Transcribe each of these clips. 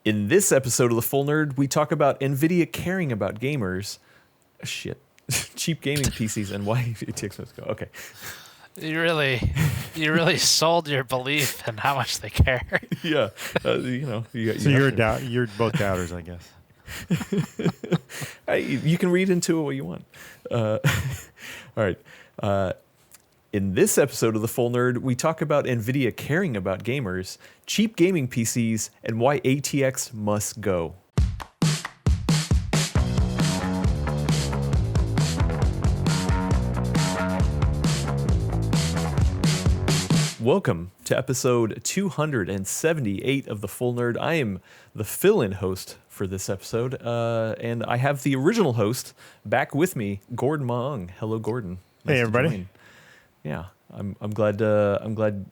In this episode of The Full Nerd, we talk about Nvidia caring about gamers. Shit. Cheap gaming PCs and why ATX Must Go. Okay. You really sold your belief in how much they care. Yeah. You're both doubters, I guess. Hey, you can read into it what you want. All right. In this episode of The Full Nerd, we talk about Nvidia caring about gamers, cheap gaming PCs, and why ATX must go. Welcome to episode 278 of The Full Nerd. I am the fill-in host for this episode, and I have the original host back with me, Gordon Maung. Hello, Gordon. Nice hey, everybody. Yeah, I'm glad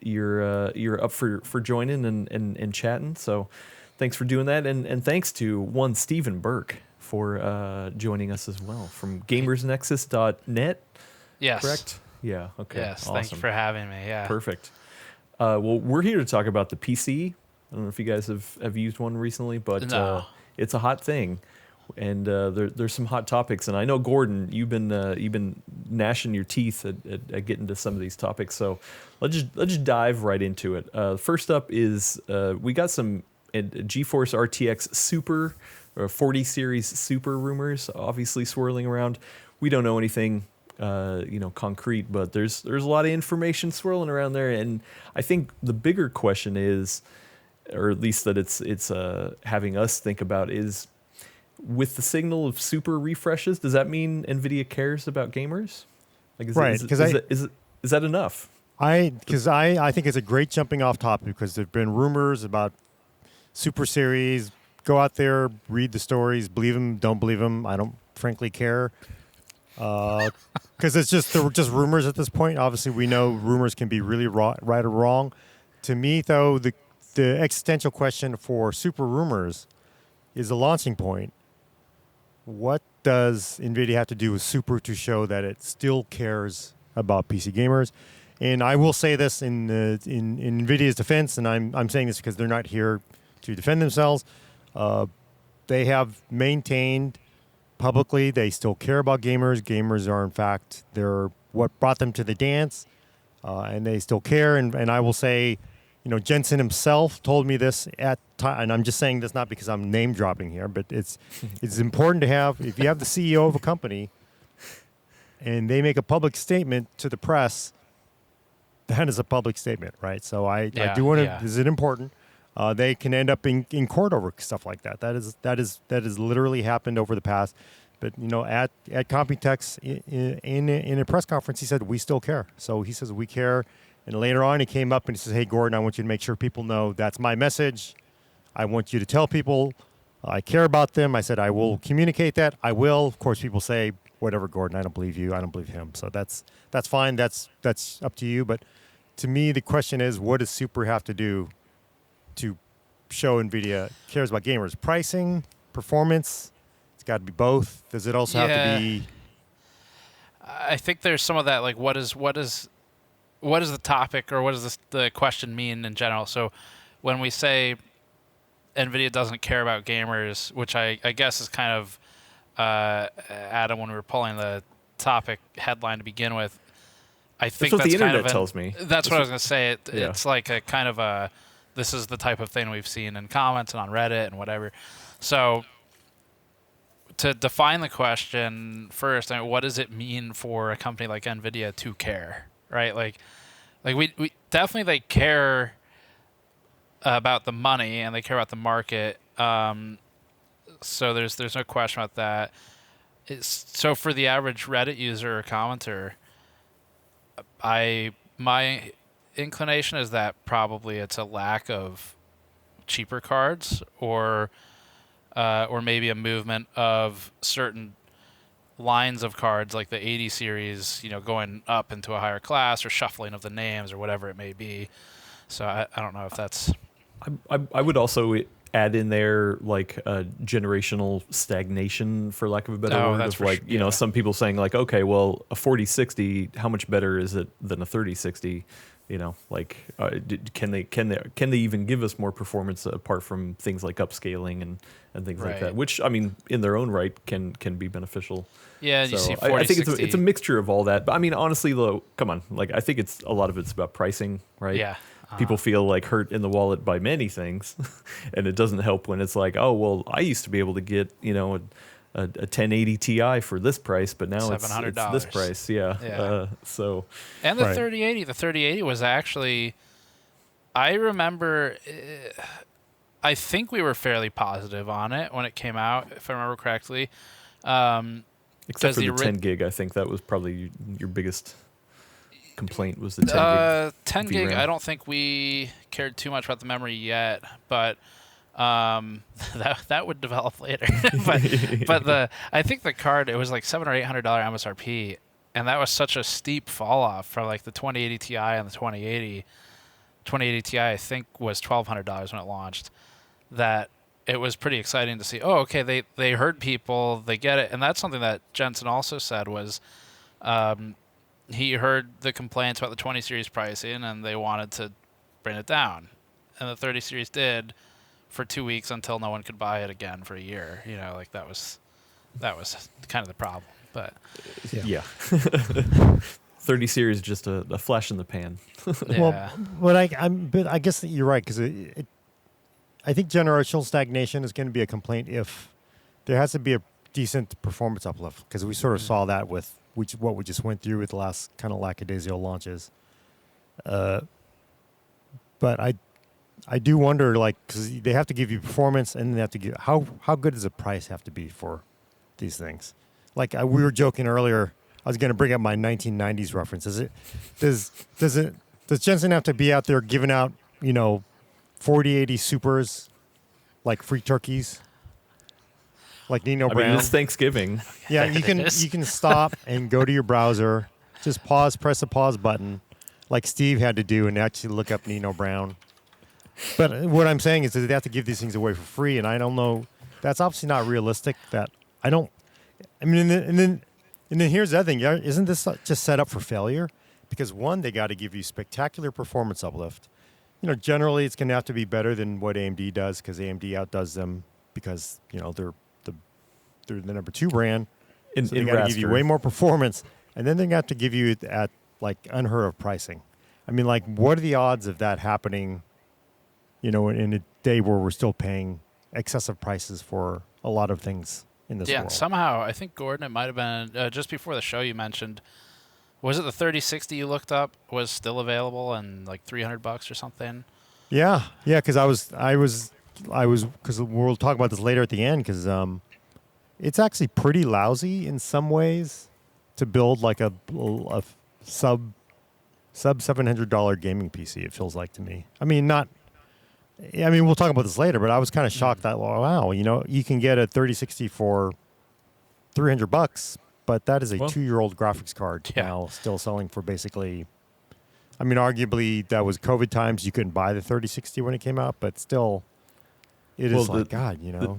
you're up for joining and chatting. So, thanks for doing that, and thanks to one Stephen Burke for joining us as well from GamersNexus.net. Yes, correct. Yeah. Okay. Yes. Awesome. Thank you for having me. Yeah. Perfect. Well, we're here to talk about the PC. I don't know if you guys have used one recently, but no. It's a hot thing, and there's some hot topics. And I know, Gordon, you've been gnashing your teeth at getting to some of these topics. So let's just dive right into it. First up is we got some GeForce RTX Super or 40 series Super rumors, obviously swirling around. We don't know anything concrete, but there's a lot of information swirling around there, and I think the bigger question is, or at least that it's having us think about, is with the signal of super refreshes, does that mean Nvidia cares about gamers? Like, is that enough? I think it's a great jumping off topic because there've been rumors about super series. Go out there, read the stories, believe them, don't believe them. I don't frankly care. Because they're just rumors at this point. Obviously, we know rumors can be really right or wrong. To me, though, the existential question for super rumors is the launching point. What does Nvidia have to do with super to show that it still cares about PC gamers? And I will say this in Nvidia's defense, and I'm saying this because they're not here to defend themselves. They have maintained publicly they still care about gamers. Gamers are, in fact, they're what brought them to the dance, and they still care. And I will say, Jensen himself told me this at time, and I'm just saying this not because I'm name dropping here, but it's important to have, if you have the CEO of a company and they make a public statement to the press, that is a public statement, right? So I do want to. Is it important? They can end up in court over stuff like that. That is literally happened over the past. But at Computex in a press conference, he said we still care. So he says we care. And later on, he came up and he says, "Hey, Gordon, I want you to make sure people know that's my message. I want you to tell people I care about them." I said I will communicate that. I will. Of course, people say whatever, Gordon. I don't believe you. I don't believe him. So that's fine. That's up to you. But to me, the question is, what does Super have to do to show Nvidia cares about gamers? Pricing, performance, it's got to be both. Does it also have to be? I think there's some of that, like what is the topic, or what does the question mean in general? So when we say Nvidia doesn't care about gamers, which I guess is kind of Adam, when we were pulling the topic headline to begin with, I think that's what the internet kind of tells me. That's what I was going to say. It's like a kind of a, this is the type of thing we've seen in comments and on Reddit and whatever. So to define the question first, what does it mean for a company like Nvidia to care, right? Like we definitely, they care about the money and they care about the market. So there's no question about that. So for the average Reddit user or commenter, my inclination is that probably it's a lack of cheaper cards, or maybe a movement of certain lines of cards like the 80 series, going up into a higher class, or shuffling of the names, or whatever it may be. So I don't know if that's. I would also add in there like a generational stagnation, for lack of a better word, of like, some people saying like, okay, well, a 4060, how much better is it than a 3060? Like can they even give us more performance apart from things like upscaling and things like that, which I mean in their own right can be beneficial. Yeah, so you see 40, I think 60. it's a mixture of all that. But I mean honestly though, come on, like I think it's a lot of it's about pricing, right? Yeah. People feel like hurt in the wallet by many things, and it doesn't help when it's like, oh well, I used to be able to get a 1080 Ti for this price, but now it's this price. Yeah. So and the 3080 was actually, I remember, I think we were fairly positive on it when it came out, if I remember correctly. Except for the 10 gig, I think that was probably your biggest complaint was the 10 gig. 10 gig, VRAM. I don't think we cared too much about the memory yet, but that would develop later. but I think the card, it was like $700 or $800 MSRP, and that was such a steep fall off from like the 2080 Ti and the 2080. 2080 Ti I think was $1,200 when it launched. That it was pretty exciting to see. Oh, okay, they heard people, they get it, and that's something that Jensen also said was. He heard the complaints about the 20 series pricing, and they wanted to bring it down. And the 30 series did for 2 weeks until no one could buy it again for a year. Like that was kind of the problem. But yeah. 30 series just a flash in the pan. yeah. But I guess that you're right, because I think generational stagnation is going to be a complaint if there has to be a decent performance uplift, because we sort of saw that with what we just went through with the last kind of lackadaisical launches. But I do wonder, like, because they have to give you performance, and they have to give how good does the price have to be for these things? Like we were joking earlier, I was going to bring up my 1990s reference. Does Jensen have to be out there giving out 4080 supers like free turkeys? Like Nino Brown. I mean, it's Thanksgiving. Yeah, you can stop and go to your browser, just press the pause button, like Steve had to do, and actually look up Nino Brown. But what I'm saying is that they have to give these things away for free, and I don't know. That's obviously not realistic. And then here's the other thing. Isn't this just set up for failure? Because one, they got to give you spectacular performance uplift. Generally it's going to have to be better than what AMD does, because AMD outdoes them because they're the number 2 brand. So they got to give you way more performance, and then they got to give you it at like unheard of pricing. I mean, like, what are the odds of that happening? In a day where we're still paying excessive prices for a lot of things in this world. Yeah, somehow I think Gordon, it might have been just before the show you mentioned. Was it the 3060 you looked up was still available and like $300 or something? Yeah, because I was because we'll talk about this later at the end, because it's actually pretty lousy in some ways to build like a sub $700 gaming PC. It feels like to me. I mean, we'll talk about this later, but I was kind of shocked that wow, you can get a 3060 for $300, but that is a 2-year-old graphics card now, still selling for basically. I mean, arguably that was COVID times. You couldn't buy the 3060 when it came out, but still, it is The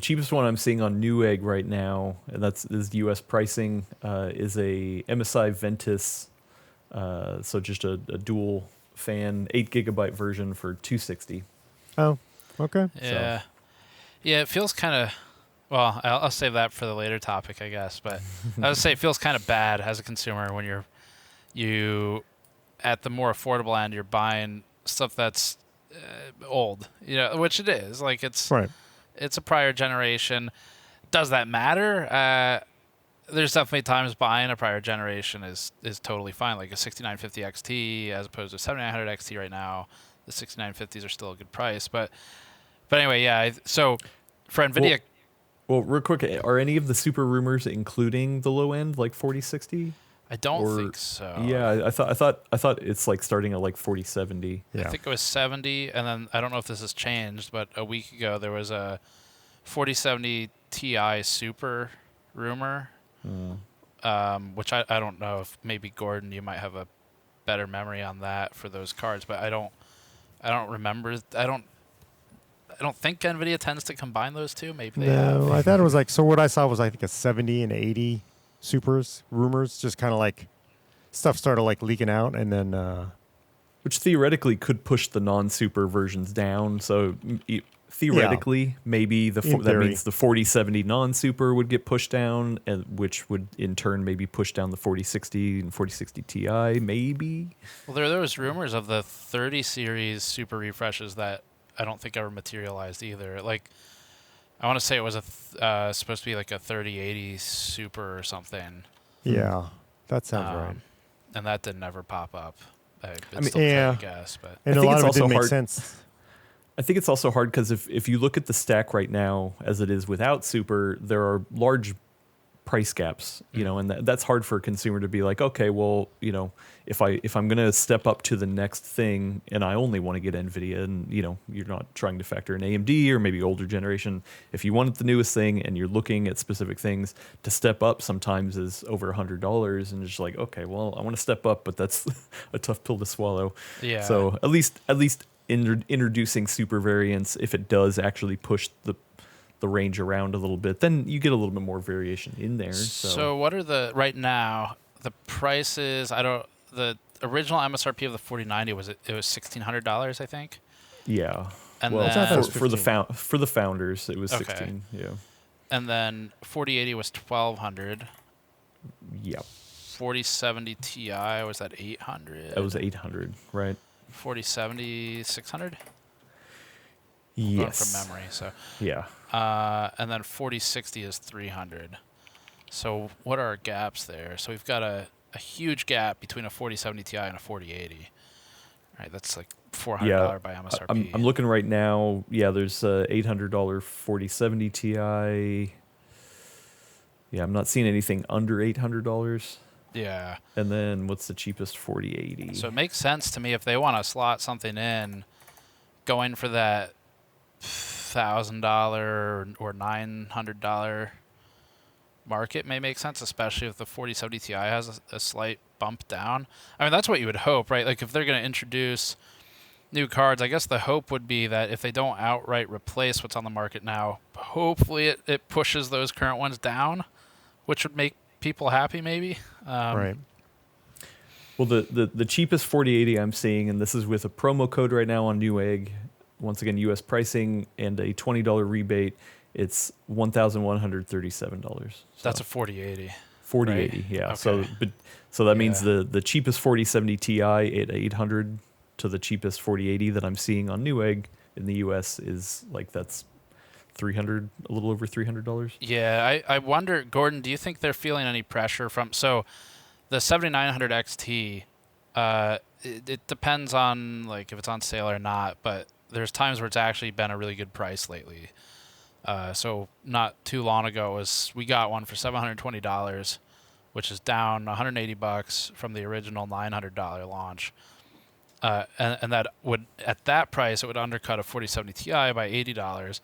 cheapest one I'm seeing on Newegg right now, and is U.S. pricing, is a MSI Ventus, so just a dual fan 8 gigabyte version for $260. Oh, okay. Yeah, yeah. It feels kind of. Well, I'll save that for the later topic, I guess. But I would say it feels kind of bad as a consumer when you at the more affordable end, you're buying stuff that's old, which it is. Like it's a prior generation. Does that matter? There's definitely times buying a prior generation is totally fine. Like a 6950 XT as opposed to 7900 XT right now. The 6950s are still a good price, but anyway, yeah. So for Nvidia. Well, real quick, are any of the super rumors including the low end, like 4060? I don't think so. Yeah, I thought it's like starting at like 4070. Yeah. I think it was 70, and then I don't know if this has changed, but a week ago there was a 4070 Ti Super rumor, which I don't know if maybe Gordon, you might have a better memory on that for those cards, but I don't remember. I don't think Nvidia tends to combine those two. Maybe they have. I thought it was like, so what I saw was I think a 70 and 80 supers rumors, just kind of like stuff started like leaking out, and then Which theoretically could push the non-super versions down. So theoretically, maybe that means the 4070 non-super would get pushed down, and which would in turn maybe push down the 4060 and 4060 Ti, maybe. Well, there was rumors of the 30 series super refreshes that I don't think ever materialized either. Like, I want to say it was supposed to be like a 3080 super or something. Yeah, that sounds right. And that didn't ever pop up. I guess, but and a lot of it didn't make sense. I think it's also hard because if you look at the stack right now as it is without super, there are large price gaps, and that's hard for a consumer to be like, okay, well, if I'm going to step up to the next thing and I only want to get Nvidia, and you're not trying to factor in AMD or maybe older generation. If you want the newest thing and you're looking at specific things, to step up sometimes is over $100, and it's just like, okay, well, I want to step up, but that's a tough pill to swallow. Yeah. So at least introducing super variants, if it does actually push the range around a little bit, then you get a little bit more variation in there. So what are right now the prices? The original MSRP of the 4090 was $1,600, I think. Yeah. And well, then, for the founders, it was 16. Yeah. And then 4080 was $1,200. Yep. 4070 Ti was at $800. That was $800, right? 4070 $600. Yes. From memory, so yeah. And then 4060 is $300. So what are our gaps there? So we've got a huge gap between a 4070 Ti and a 4080. Right, that's like $400 by MSRP. I'm looking right now. Yeah, there's a $800 4070 Ti. Yeah, I'm not seeing anything under $800. Yeah. And then what's the cheapest 4080? So it makes sense to me if they want to slot something in, going for that $1,000 or $900 market may make sense, especially if the 4070 Ti has a slight bump down. I mean, that's what you would hope, right? Like if they're going to introduce new cards, I guess the hope would be that if they don't outright replace what's on the market now, hopefully it pushes those current ones down, which would make people happy maybe. Right. Well, the cheapest 4080 I'm seeing, and this is with a promo code right now on Newegg, once again, U.S. pricing and a $20 rebate, it's $1,137. So that's a 4080. 4080, right? Yeah. Okay. So that means the cheapest 4070 Ti at $800 to the cheapest 4080 that I'm seeing on Newegg in the U.S. is like that's $300, a little over $300. Yeah, I wonder, Gordon, do you think they're feeling any pressure from the 7900 XT? It depends on like if it's on sale or not, but there's times where it's actually been a really good price lately. So not too long ago we got one for $720, which is down $180 from the original $900 launch. And that would, at that price, it would undercut a 4070 Ti by $80.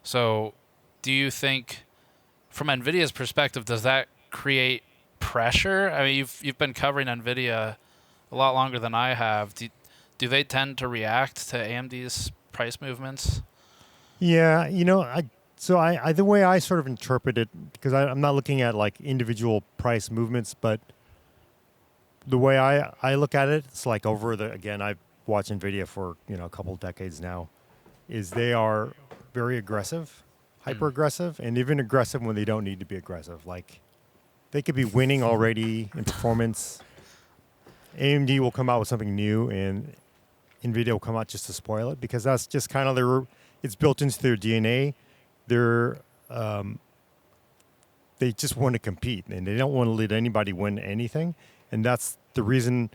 So do you think, from NVIDIA's perspective, does that create pressure? I mean, you've been covering NVIDIA a lot longer than I have. Do they tend to react to AMD's price movements? Yeah, the way I sort of interpret it, because I'm not looking at like individual price movements, but the way I look at it, it's like I've watched NVIDIA for a couple of decades now, is they are very aggressive, hyper aggressive, and even aggressive when they don't need to be aggressive. Like they could be winning already in performance. AMD will come out with something new, and NVIDIA will come out just to spoil it, because that's just kind of it's built into their DNA. They just want to compete, and they don't want to let anybody win anything. And that's the reason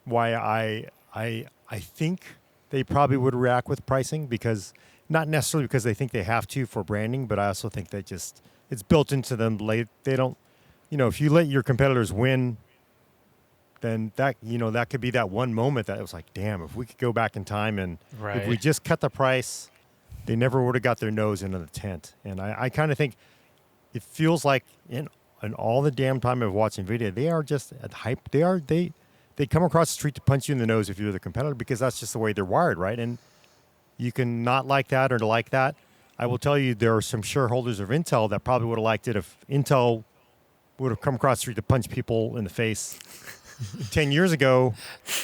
why I think they probably would react with pricing, because not necessarily because they think they have to for branding, but I also think that it's built into them. They don't, if you let your competitors win, then that could be that one moment that it was like, damn, if we could go back in time and if we just cut the price, they never would have got their nose into the tent. And I kind of think it feels like in all the damn time I've watched NVIDIA, they are just at hype. They come across the street to punch you in the nose if you're the competitor, because that's just the way they're wired, right? And you can not like that or to like that. I will tell you, there are some shareholders of Intel that probably would have liked it if Intel would have come across the street to punch people in the face 10 years ago,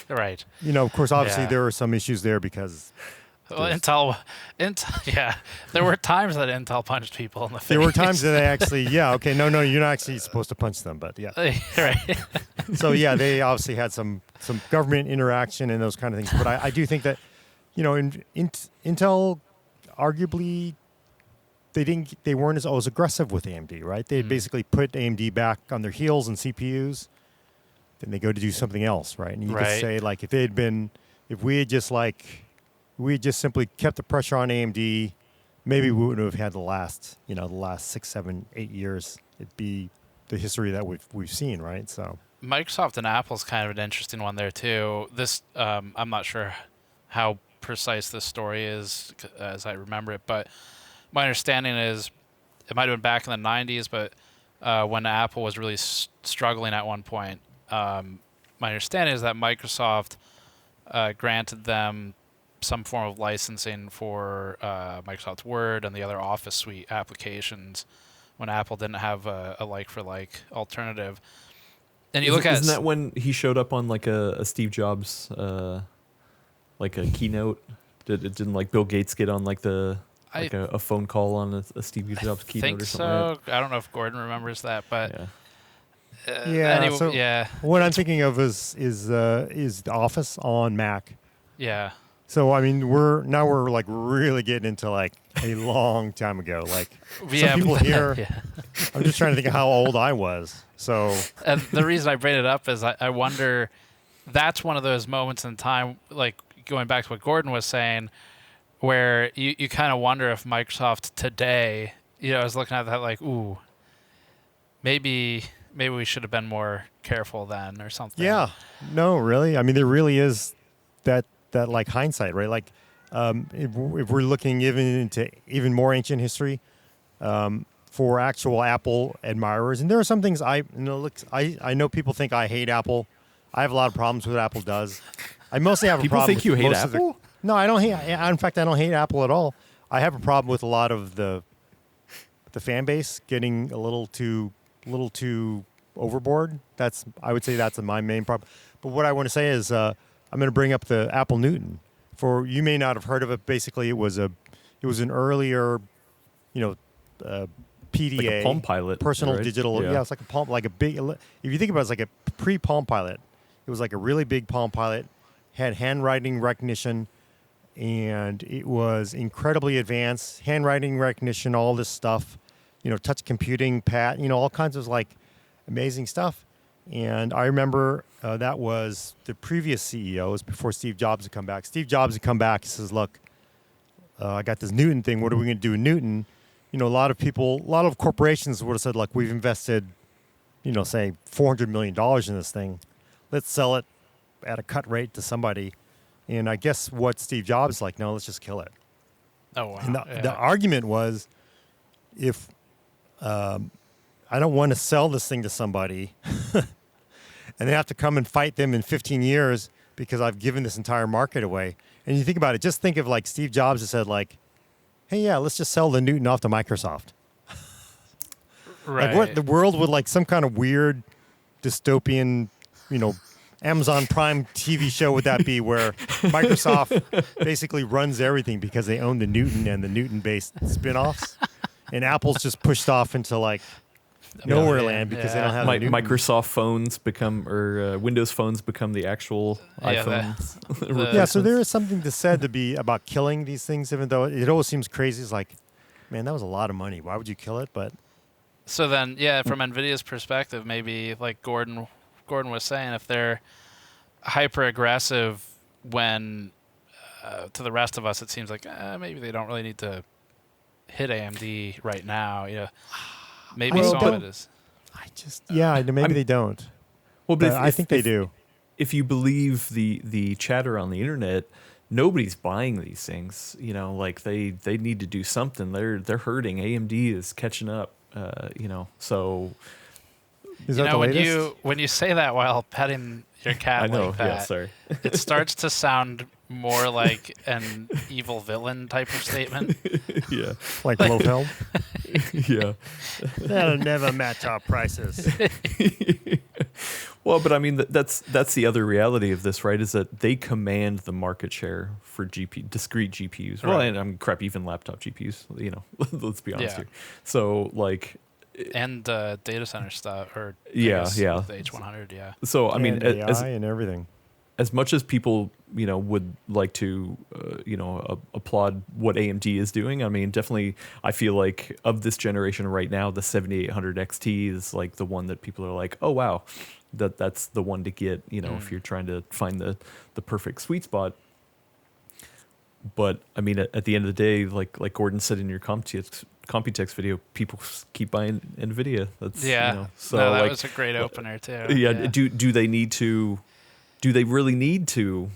Right. of course, obviously Yeah. there were some issues there because Well, Intel, yeah. There were times that Intel punched people in the face. there were times that they actually, no, you're not actually supposed to punch them, but yeah. Right. So yeah, they obviously had some government interaction and those kind of things. But I do think that, Intel, arguably, they weren't as aggressive with AMD, right? They basically put AMD back on their heels and CPUs. Then they go to do something else, right? And you could say like if we had just simply kept the pressure on AMD, maybe we wouldn't have had the last 6, 7, 8 years. It'd be the history that we've seen, right? So Microsoft and Apple's kind of an interesting one there too. This I'm not sure how precise this story is as I remember it, but my understanding is it might have been back in the 90s, but when Apple was really struggling at one point, my understanding is that Microsoft granted them some form of licensing for Microsoft Word and the other Office suite applications when Apple didn't have a like-for-like alternative. And you look at... Isn't that when he showed up on like a Steve Jobs, like a keynote? Didn't like Bill Gates get on like a phone call on a Steve Jobs keynote or something? I think like so. I don't know if Gordon remembers that, but... Yeah. What I'm thinking of is the Office on Mac. Yeah. So I mean, we're like really getting into like a long time ago. Like some people here, yeah. I'm just trying to think of how old I was. So And the reason I bring it up is I wonder, that's one of those moments in time, like going back to what Gordon was saying, where you kind of wonder if Microsoft today, I was looking at that like, ooh, maybe we should have been more careful then or something. yeah, no, really. I mean, there really is that like hindsight, right? Like if we're looking even more ancient history for actual Apple admirers, and there are some things I know people think I hate Apple. I have a lot of problems with what Apple does. I mostly have a People problem. think you with hate most of Apple? No, I don't hate. In fact, I don't hate Apple at all. I have a problem with a lot of the fan base getting a little too overboard. I would say that's my main problem. But what I want to say is I'm going to bring up the Apple Newton. You may not have heard of it. Basically, it was an earlier, PDA, like a Palm Pilot, personal right? digital. Yeah, it's like a Palm, like a big. If you think about it, it's like a pre-Palm Pilot. It was like a really big Palm Pilot, had handwriting recognition, and it was incredibly advanced handwriting recognition. All this stuff, touch computing, all kinds of like amazing stuff. And I remember that was the previous CEOs before Steve Jobs had come back. Steve Jobs had come back. He says, "Look, I got this Newton thing. What are we going to do with Newton?" A lot of corporations would have said, "Look, we've invested, say $400 million in this thing. Let's sell it at a cut rate to somebody." And I guess what Steve Jobs is like, no, let's just kill it. Oh, wow. And the argument was, if I don't want to sell this thing to somebody and they have to come and fight them in 15 years because I've given this entire market away. And you think about it, just think of like Steve Jobs has said like, hey, yeah, let's just sell the Newton off to Microsoft. Right. Like what the world would like some kind of weird dystopian, Amazon Prime TV show would that be where Microsoft basically runs everything because they own the Newton and the Newton-based spin-offs, and Apple's just pushed off into like nowhere land because they don't have the Newton. Microsoft phones or Windows phones become the actual iPhones. Yeah, so there is something said to be about killing these things, even though it always seems crazy. It's like, man, that was a lot of money. Why would you kill it? But so then, from NVIDIA's perspective, maybe like Gordon was saying, if they're hyper aggressive when to the rest of us it seems like maybe they don't really need to hit AMD right now. Maybe some of it is. Maybe they don't. Well, but I think they do. If you believe the chatter on the internet, nobody's buying these things. Like they need to do something. They're hurting. AMD is catching up. So. Is that the latest? When you say that while petting your cat, I know. like that, Yeah, sorry. It starts to sound more like an evil villain type of statement. Yeah, like Blofeld. Yeah, that'll never match our prices. Well, but I mean that's the other reality of this, right? Is that they command the market share for discrete GPUs. Well, Right. and I'm crap, even laptop GPUs. You know, let's be honest Yeah. here. So like, And data center stuff, or I yeah, guess yeah. the H100, yeah. So I mean, and AI and everything. as much as people, you know, would like to, applaud what AMD is doing, I mean, definitely, I feel like of this generation right now, the 7800 XT is like the one that people are like, oh wow, that's the one to get, you know, if you're trying to find the perfect sweet spot. But I mean, at the end of the day, like Gordon said in your Computex video, people keep buying Nvidia. That's Yeah. You know, so No, that like, was a great opener too. yeah. Do they need to? Do they really need to,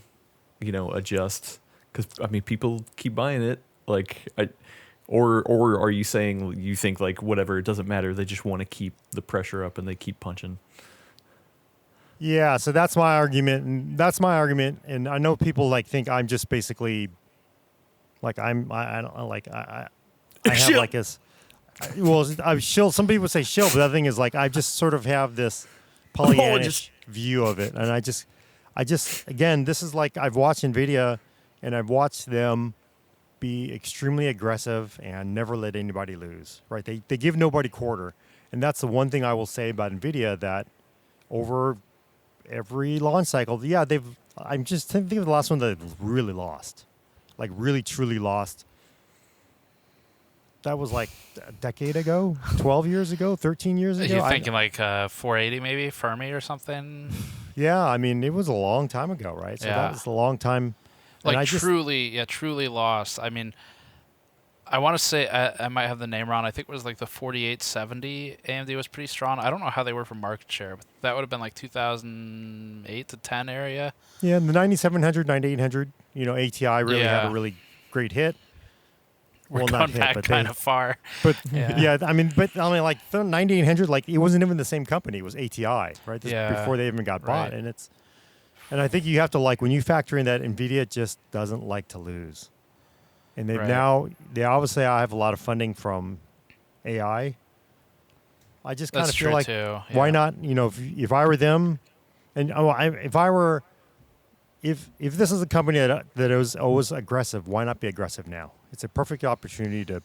you know, adjust? Because I mean, people keep buying it. Like, or are you saying you think like whatever, it doesn't matter? They just want to keep the pressure up and they keep punching. Yeah, so that's my argument, and I know people like think I'm just basically like I don't like I have Shill. like this. Well, I'm shill. Some people say shill, but the other thing is like I just sort of have this Pollyannish view of it, and I just again, this is like I've watched Nvidia, and I've watched them be extremely aggressive and never let anybody lose. Right? They give nobody quarter, and that's the one thing I will say about Nvidia, that over every launch cycle, yeah, I'm just thinking of the last one that they've really lost, like really truly lost. That was like a decade ago, 12 years ago, 13 years ago. You're thinking like 480 maybe, Fermi or something? Yeah, I mean, it was a long time ago, right? So Yeah. that was a long time. And Like I just, truly lost. I mean, I want to say, I might have the name wrong. I think it was like the 4870 AMD was pretty strong. I don't know how they were for market share, but that would have been like 2008 to 10 area. yeah, the 9700, 9800, you know, ATI really had a really great hit. We're Well, going not hit, back but kind of far. But Yeah. I mean, like the 9800, like it wasn't even the same company. It was ATI, right? Before they even got bought, Right. and I think you have to, like, when you factor in that Nvidia just doesn't like to lose, and they obviously have a lot of funding from AI. I just kind of That's feel true like, too. why Yeah. not? You know, if I were them, and if this is a company that is always aggressive, why not be aggressive now? It's a perfect opportunity to,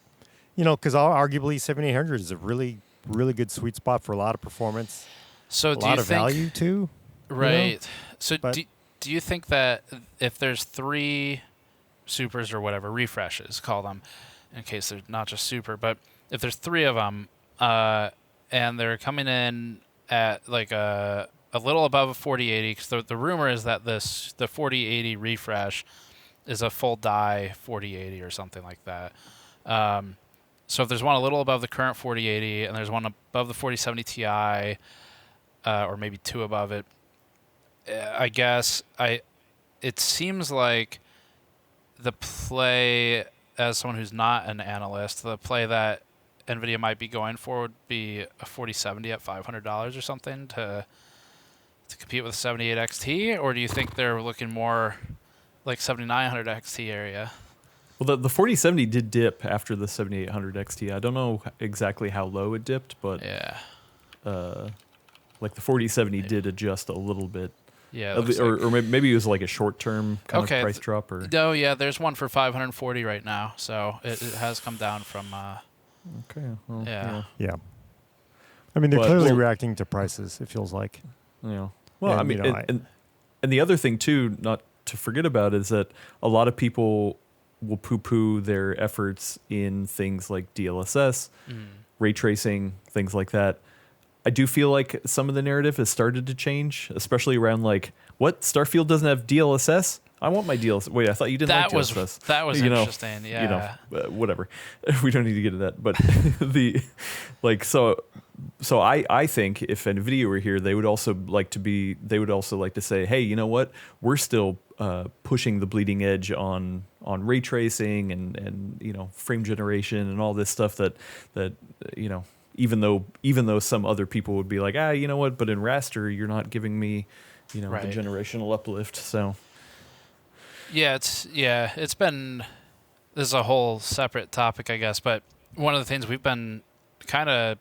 you know, because arguably 7800 is a really, really good sweet spot for a lot of performance, So a do lot you of think, value too. right? So But- do you think that if there's 3 supers or whatever, refreshes, call them, in case they're not just super, but if there's 3 of them, and they're coming in at like a little above a 4080, because the rumor is that the 4080 refresh is a full die 4080 or something like that. So if there's one a little above the current 4080 and there's one above the 4070 Ti, or maybe 2 above it, I guess it seems like the play, as someone who's not an analyst, the play that Nvidia might be going for would be a 4070 at $500 or something to compete with the 78 XT, or do you think they're looking more like 7900 XT area? Well, the 4070 did dip after the 7800 XT. I don't know exactly how low it dipped, but Yeah. like the 4070 did adjust a little bit. Yeah. Or maybe it was like a short-term kind of price drop. Or No, yeah, there's one for 540 right now, so it has come down from. okay. Well, Yeah. Yeah. I mean, they're But- clearly well- reacting to prices, it feels like. Yeah. Well, And, I mean, you know, and the other thing too, not to forget about, is that a lot of people will poo-poo their efforts in things like DLSS, ray tracing, things like that. I do feel like some of the narrative has started to change, especially around like, what, Starfield doesn't have DLSS? I want my DLSS. Wait, I thought you didn't like DLSS. That was You know, interesting. Yeah. Whatever. We don't need to get into that. But so I think if Nvidia were here, they would also like to say, hey, you know what? We're still pushing the bleeding edge on ray tracing and you know, frame generation and all this stuff that you know, even though some other people would be like, you know what, but in raster you're not giving me, you know, the generational uplift. So This is a whole separate topic, I guess, but one of the things we've been kind of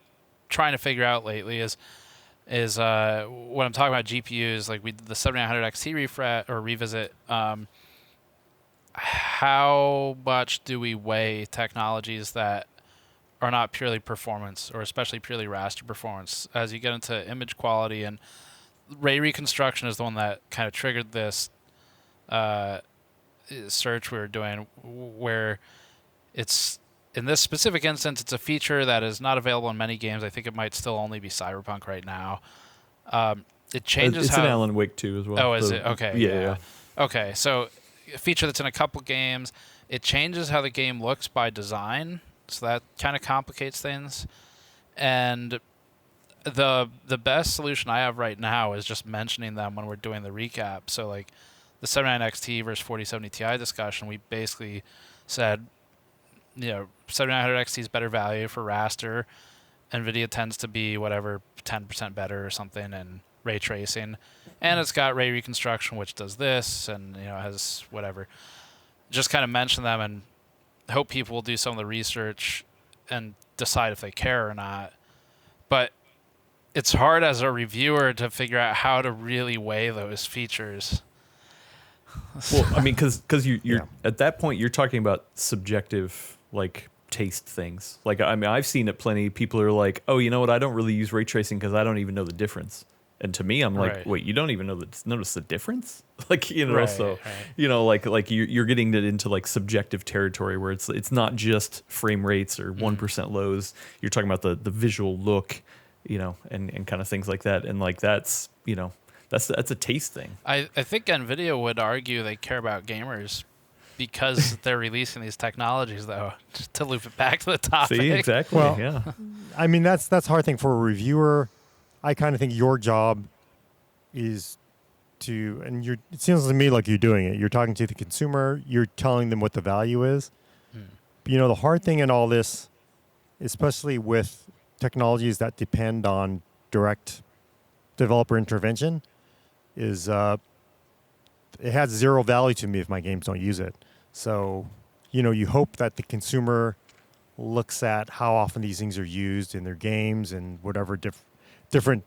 trying to figure out lately is is when I'm talking about GPUs, like we did the 7900 XT refresh or revisit. How much do we weigh technologies that are not purely performance, or especially purely raster performance, as you get into image quality? And ray reconstruction is the one that kind of triggered this search we were doing, where it's, in this specific instance, it's a feature that is not available in many games. I think it might still only be Cyberpunk right now. It changes it's how... an Alan Wake 2 as well. Oh, is it? Okay. Yeah. Okay, so a feature that's in a couple games. It changes how the game looks by design, so that kind of complicates things. And the best solution I have right now is just mentioning them when we're doing the recap. So like the 79 XT versus 4070 Ti discussion, we basically said, 7900 XT is better value for raster. Nvidia tends to be whatever 10% better or something in ray tracing, and it's got ray reconstruction, which does this, and has whatever. Just kind of mention them and hope people will do some of the research and decide if they care or not. But it's hard as a reviewer to figure out how to really weigh those features. Well, I mean, because you're at that point, you're talking about subjective, like, taste things. Like, I mean, I've seen it plenty. People are like, oh, you know what? I don't really use ray tracing because I don't even know the difference. And to me, I'm like, wait, you don't even notice the difference? Like, like you're getting it into like subjective territory where it's not just frame rates or 1% lows. You're talking about the visual look, and kind of things like that. And like that's a taste thing. I think Nvidia would argue they care about gamers because they're releasing these technologies, though. Just to loop it back to the topic. See, exactly. Well, yeah. I mean, that's a hard thing for a reviewer. I kind of think your job is to, and it seems to me like you're doing it. You're talking to the consumer. You're telling them what the value is. The hard thing in all this, especially with technologies that depend on direct developer intervention, is it has zero value to me if my games don't use it. So, you hope that the consumer looks at how often these things are used in their games and whatever different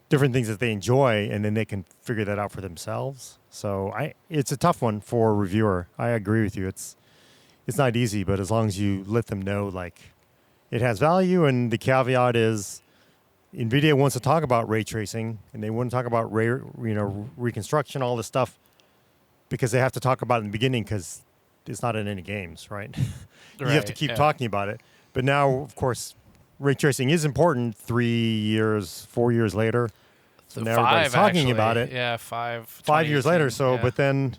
things that they enjoy, and then they can figure that out for themselves. So it's a tough one for a reviewer. I agree with you. It's not easy, but as long as you let them know, like, it has value, and the caveat is Nvidia wants to talk about ray tracing, and they want to talk about reconstruction, all this stuff, because they have to talk about it in the beginning because it's not in any games, right? You have to keep talking about it. But now, of course, ray tracing is important 4 years later. So now everybody's talking about it. Yeah, 5 years later. So, but then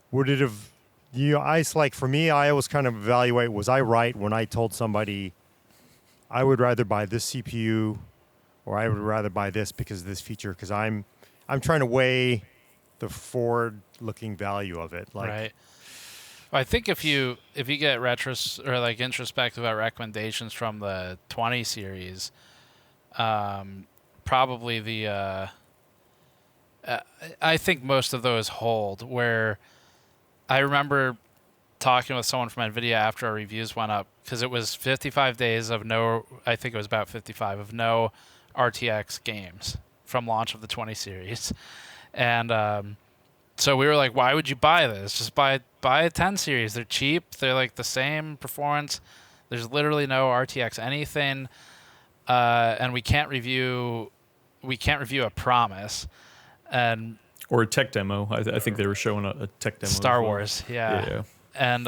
would it have, for me, I always kind of evaluate, was I right when I told somebody I would rather buy this CPU or I would rather buy this because of this feature? Because I'm trying to weigh the forward-looking value of it. Like, right. Well, I think if you get introspective about recommendations from the 20 series, probably I think most of those hold. Where I remember talking with someone from Nvidia after our reviews went up, because it was 55 days of no, I think it was about 55 of no RTX games from launch of the 20 series, and so we were like, why would you buy this? Just buy a 10 series. They're cheap. They're like the same performance. There's literally no RTX anything, and we can't review a promise, or a tech demo. I think they were showing a tech demo. Star Wars, yeah. And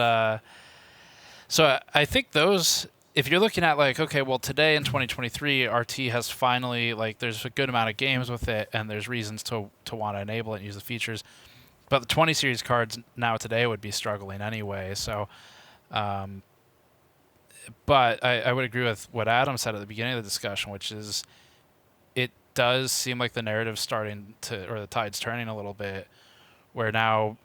so I think those, if you're looking at like, okay, well, today in 2023, RT has finally, like, there's a good amount of games with it, and there's reasons to want to enable it and use the features. But the 20 series cards now today would be struggling anyway. So, but I would agree with what Adam said at the beginning of the discussion, which is it does seem like the narrative's starting to, or the tide's turning a little bit, where now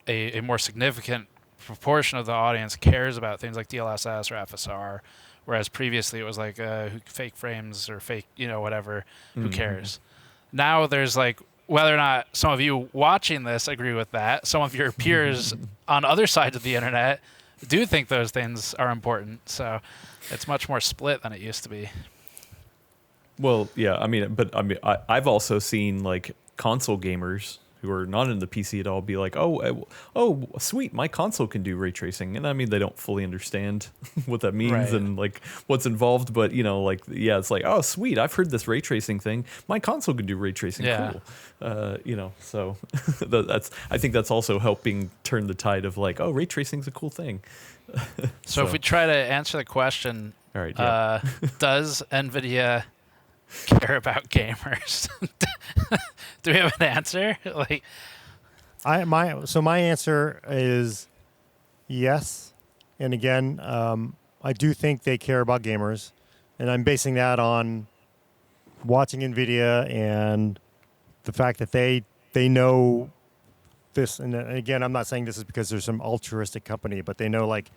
a more significant proportion of the audience cares about things like DLSS or FSR, whereas previously it was like fake frames or fake, whatever, who cares? Now there's like, whether or not some of you watching this agree with that, some of your peers on other sides of the internet do think those things are important. So it's much more split than it used to be. Well, yeah, I've also seen like console gamers who are not in the PC at all be like, oh, sweet, my console can do ray tracing, and I mean they don't fully understand what that means Right. and like what's involved, but like it's like, oh, sweet, I've heard this ray tracing thing, my console can do ray tracing, Yeah. cool, so I think that's also helping turn the tide of like, oh, ray tracing's a cool thing. So if we try to answer the question, all right, yeah. does Nvidia care about gamers? Do we have an answer? Like, my answer is yes, and again, I do think they care about gamers, and I'm basing that on watching Nvidia and the fact that they know this. And again, I'm not saying this is because there's some altruistic company, but they know like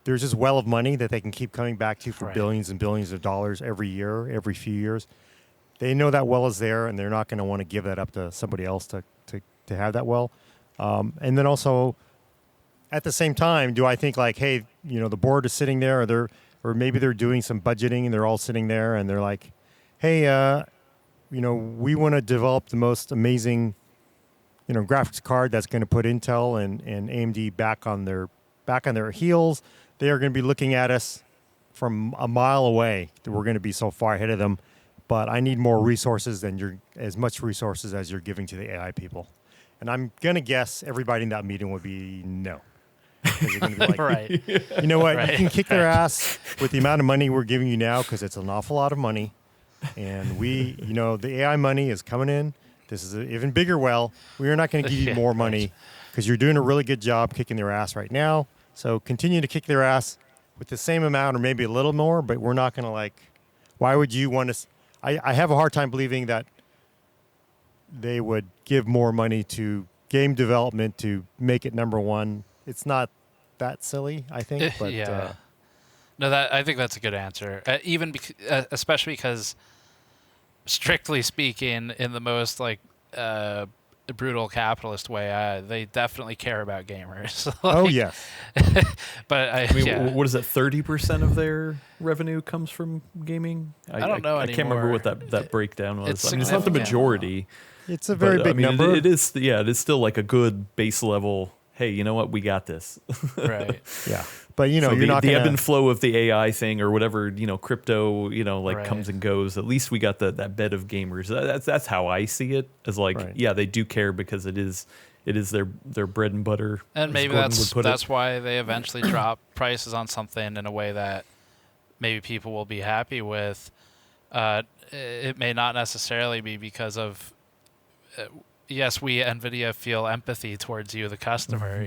there's this well of money that they can keep coming back to for Right. billions and billions of dollars every year, every few years. They know that well is there, and they're not going to want to give that up to somebody else to have that well. And then also, at the same time, do I think like, hey, the board is sitting there, or maybe they're doing some budgeting, and they're all sitting there, and they're like, hey, we want to develop the most amazing, graphics card that's going to put Intel and AMD back on their heels. They are going to be looking at us from a mile away. We're going to be so far ahead of them. But I need more resources as much resources as you're giving to the AI people. And I'm going to guess everybody in that meeting would be no. 'Cause they're gonna be like, right. you know what? Right. You can kick their ass with the amount of money we're giving you now because it's an awful lot of money. And the AI money is coming in. This is an even bigger well. We are not going to give you more money because you're doing a really good job kicking their ass right now. So continue to kick their ass with the same amount or maybe a little more, but we're not going to why would you want to... I have a hard time believing that they would give more money to game development to make it number one. It's not that silly, I think. But yeah. No, I think that's a good answer. Especially because, strictly speaking, in the most brutal capitalist way, they definitely care about gamers. oh yes. But what is it? 30% of their revenue comes from gaming. I don't know I can't remember anymore. what that breakdown was. It's It's not the majority. It's a very big number. It is. Yeah, it is still like a good base level. Hey, you know what? We got this. Right. Yeah. But so you're not the gonna... ebb and flow of the AI thing or whatever, crypto, Right. comes and goes. At least we got that bed of gamers. That's how I see it. As Right. yeah, they do care because it is their bread and butter. And maybe that's why they eventually drop prices on something in a way that maybe people will be happy with. It may not necessarily be because of. Yes, we at Nvidia feel empathy towards you, the customer.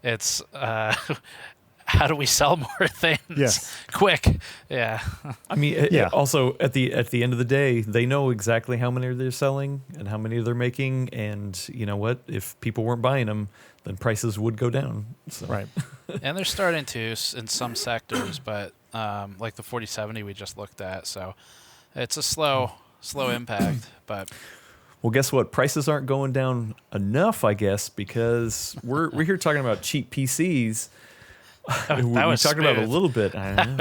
It's how do we sell more things? Yes. Quick. Yeah. I mean, also at the end of the day, they know exactly how many they're selling and how many they're making, and you know what? If people weren't buying them, then prices would go down. So. Right. And they're starting to in some sectors, but like the 4070 we just looked at, so it's a slow impact, but. Well, guess what? Prices aren't going down enough, I guess, because we're here talking about cheap PCs. We talked about it a little bit. That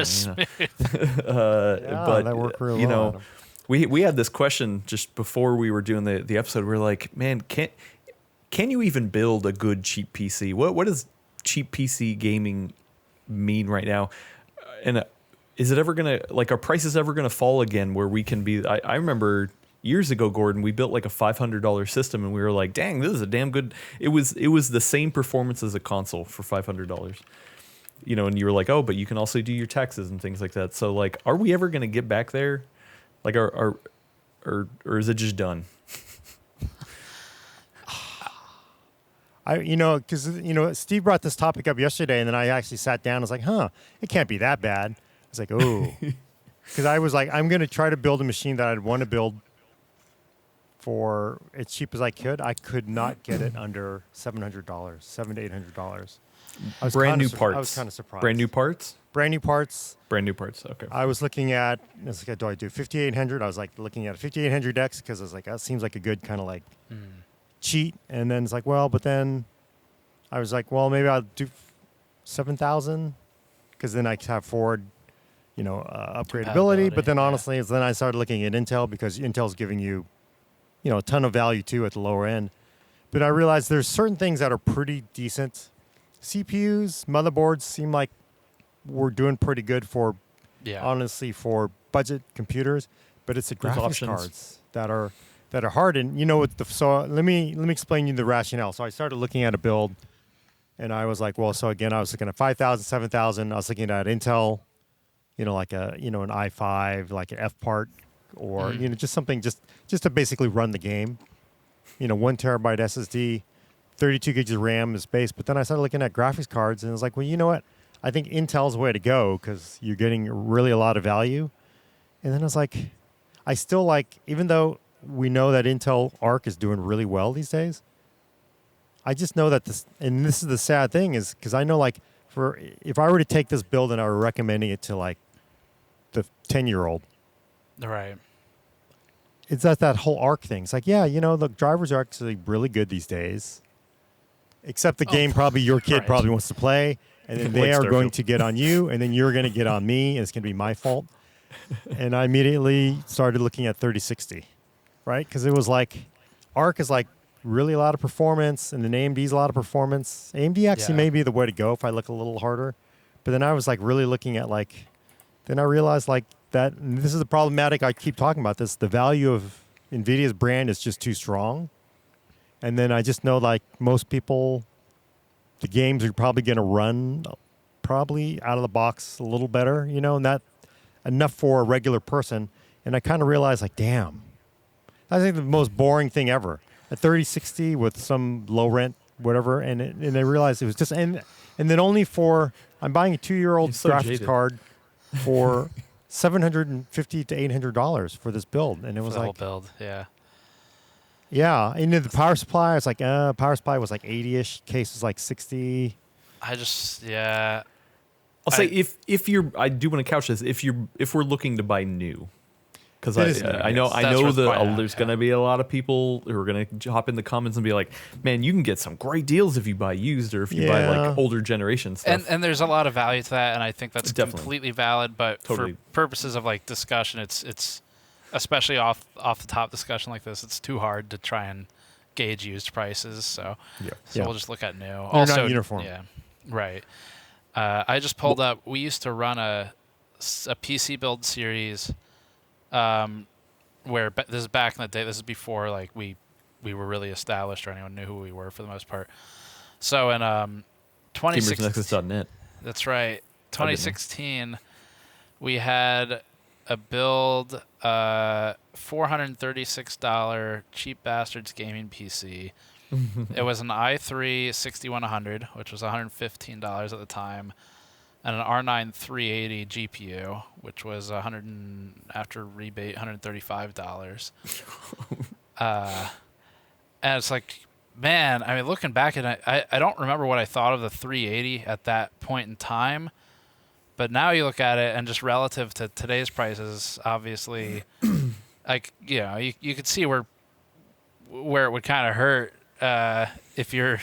worked really well. We had this question just before we were doing the episode. We were like, man, can you even build a good cheap PC? What does cheap PC gaming mean right now? And is it ever gonna are prices ever gonna fall again where we can be? I remember. Years ago, Gordon, we built like a $500 system, and we were like, "Dang, this is a damn good." It was the same performance as a console for $500, and you were like, "Oh, but you can also do your taxes and things like that." So, are we ever going to get back there? Or is it just done? Because Steve brought this topic up yesterday, and then I actually sat down. I was like, it can't be that bad. I was like, oh, because I was like, I'm going to try to build a machine that I'd want to build for as cheap as I could. I could not get it under $700, $700 to $800. Brand new parts. I was kind of surprised. Brand new parts. Brand new parts. Brand new parts. Okay. I was looking at. Do I do 5800? I was looking at a 5800X because I was like, that seems like a good kind of cheat. And then it's like, well, but then I was like, well, maybe I'll do 7,000 because then I have forward. upgradability. But then yeah. honestly, then I started looking at Intel because Intel's giving you, a ton of value too at the lower end. But I realized there's certain things that are pretty decent. CPUs, motherboards seem like we're doing pretty good for, Yeah. honestly, for budget computers. But it's the Those graphics options. cards that are hard. And so let me explain you the rationale. So I started looking at a build, and I was like, well, so again, I was looking at 5,000, 7,000. I was looking at Intel, like an i5, like an F part, or just something just to basically run the game. 1 terabyte SSD, 32 gigs of RAM is base. But then I started looking at graphics cards, and I was like, well, you know what? I think Intel's the way to go because you're getting really a lot of value. And then I was like, I still like, even though we know that Intel Arc is doing really well these days, I just know that this is the sad thing, is because I know, like, if I were to take this build and I were recommending it to like the 10-year-old, Right. it's that whole Arc thing. It's like, yeah, the drivers are actually really good these days, except the game probably your kid right. probably wants to play, and then they Like are going Starfield. to get on you, and then you're going to get on me, and it's going to be my fault. And I immediately started looking at 3060, right? Because it was like, Arc is like really a lot of performance, and then AMD's a lot of performance. AMD actually may be the way to go if I look a little harder. But then I was like really looking at then I realized that, and this is the problematic, I keep talking about this, the value of NVIDIA's brand is just too strong. And then I just know most people, the games are probably going to run probably out of the box a little better, and that enough for a regular person. And I kind of realized damn, I think the most boring thing ever. A 3060 with some low rent, whatever. And I realized it was just, and then only for, I'm buying a 2-year-old You're so graphics jaded. card for $750 to $800 for this build. And it was The whole like, build. Yeah. yeah. And then the power supply, it's like, power supply was like 80-ish. Case was like 60. Yeah. I'll say if you're, I do want to couch this. If we're looking to buy new, because It is new, I know That's worth pointing out, there's going to be a lot of people who are going to hop in the comments and be like, man, you can get some great deals if you buy used or if you buy Yeah. older generation stuff. And there's a lot of value to that, and I think that's Definitely. completely valid. But Totally. for purposes of discussion, it's especially off the top discussion like this, it's too hard to try and gauge used prices. So Yeah. we'll just look at new. They're Also, not uniform. Yeah, right. I just pulled up. We used to run a PC build series, where this is back in the day. This is before we were really established or anyone knew who we were for the most part. So in 2016, GamersNexus.net. that's right. 2016, we had a build, $436 cheap bastards gaming PC. It was an i3 6100, which was $115 at the time, and an R9 380 GPU, which was after rebate $135. And it's like, man, I mean, looking back at it, I don't remember what I thought of the 380 at that point in time. But now you look at it, and just relative to today's prices, obviously, you could see where it would kind of hurt if you're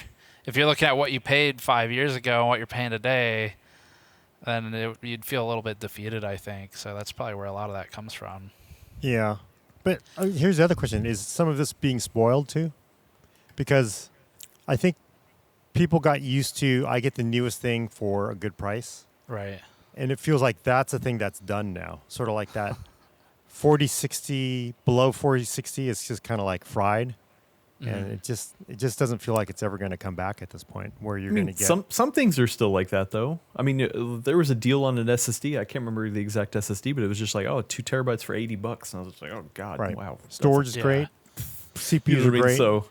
looking at what you paid 5 years ago and what you're paying today. Then you'd feel a little bit defeated, I think. So that's probably where a lot of that comes from. Yeah. But here's the other question. Is some of this being spoiled too? Because I think people got used to, I get the newest thing for a good price. Right. And it feels like that's a thing that's done now. Sort of like that 4060, below 4060 is just kind of like fried. And it just doesn't feel like it's ever going to come back at this point where you're going to get some things are still like that though. I mean, there was a deal on an SSD. I can't remember the exact SSD, but it was just like, 2 terabytes for $80, and I was just like, oh god, right. wow. Storage is great. CPUs are great. So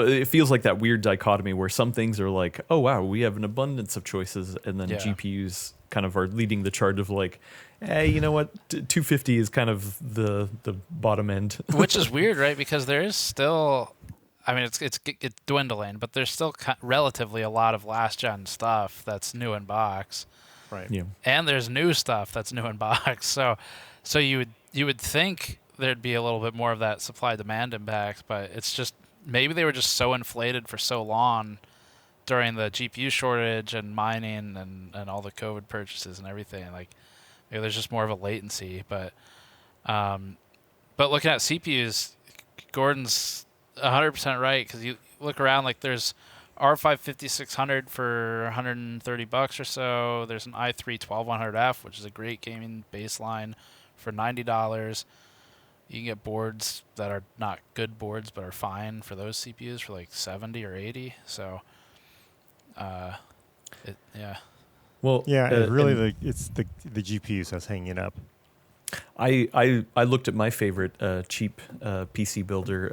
it feels like that weird dichotomy where some things are like, oh wow, we have an abundance of choices, and then GPUs kind of are leading the charge of like, hey, you know what, 250 is kind of the bottom end. Which is weird, right? Because there is still, I mean, it's dwindling, but there's still relatively a lot of last gen stuff that's new in box, Right. Yeah. and there's new stuff that's new in box. So you would think there'd be a little bit more of that supply demand impact, but it's just maybe they were just so inflated for so long during the GPU shortage and mining and all the COVID purchases and everything. Like there's just more of a latency. But looking at CPUs, Gordon's 100% right, because you look around, like there's R5 5600 for $130 or so. There's an i3 12100F, which is a great gaming baseline, for $90. You can get boards that are not good boards but are fine for those CPUs for like 70 or 80. So, yeah. Well, Yeah, it's the GPUs that's hanging up. I looked at my favorite cheap PC builder,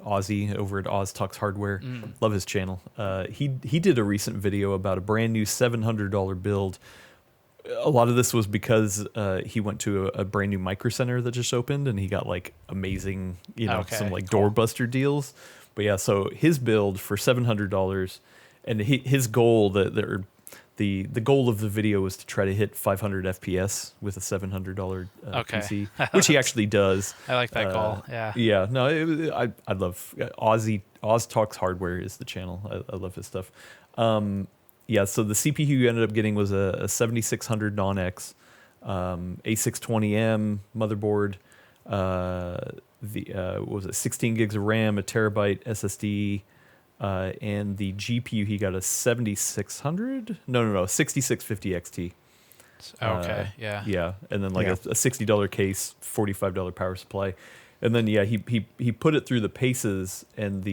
Ozzy, over at Oz Talks Hardware. Love his channel. He did a recent video about a brand new $700 build. A lot of this was because he went to a brand new Micro Center that just opened, and he got like amazing, some like doorbuster deals. But yeah, so his build for $700, and his goal the goal of the video was to try to hit 500 FPS with a $700 PC, which he actually does. I like that goal. Yeah. Yeah. No, I love Oz Talks Hardware is the channel. I love his stuff. Yeah. So the CPU you ended up getting was a 7600 Non-X, A620M motherboard. What was it? 16 gigs of RAM, a terabyte SSD. And the GPU, he got a 7600? No, 6650 XT. Okay, yeah. Yeah, and then like a $60 case, $45 power supply. And then, yeah, he put it through the paces, and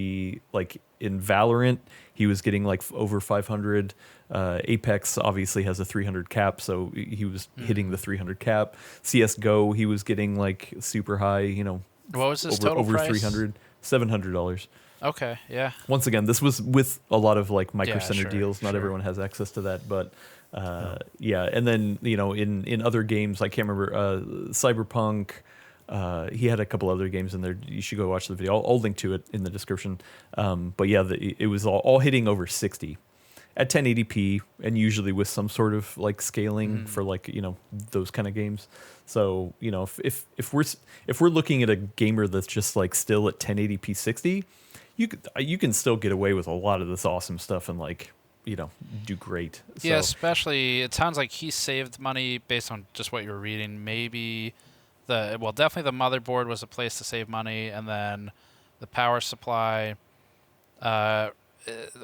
like in Valorant, he was getting like over 500. Apex obviously has a 300 cap, so he was hitting the 300 cap. CSGO, he was getting like super high, what was his total over price? 300, $700. Okay, yeah. Once again, this was with a lot of like Micro Center sure, deals. Not everyone has access to that, but yeah. And then in other games, I can't remember Cyberpunk. He had a couple other games in there. You should go watch the video. I'll link to it in the description. But yeah, it was all hitting over 60 at 1080p, and usually with some sort of like scaling for like those kind of games. So if we're looking at a gamer that's just like still at 1080p 60. You can still get away with a lot of this awesome stuff and like do great. Yeah, especially it sounds like he saved money based on just what you were reading. Maybe definitely the motherboard was a place to save money, and then the power supply,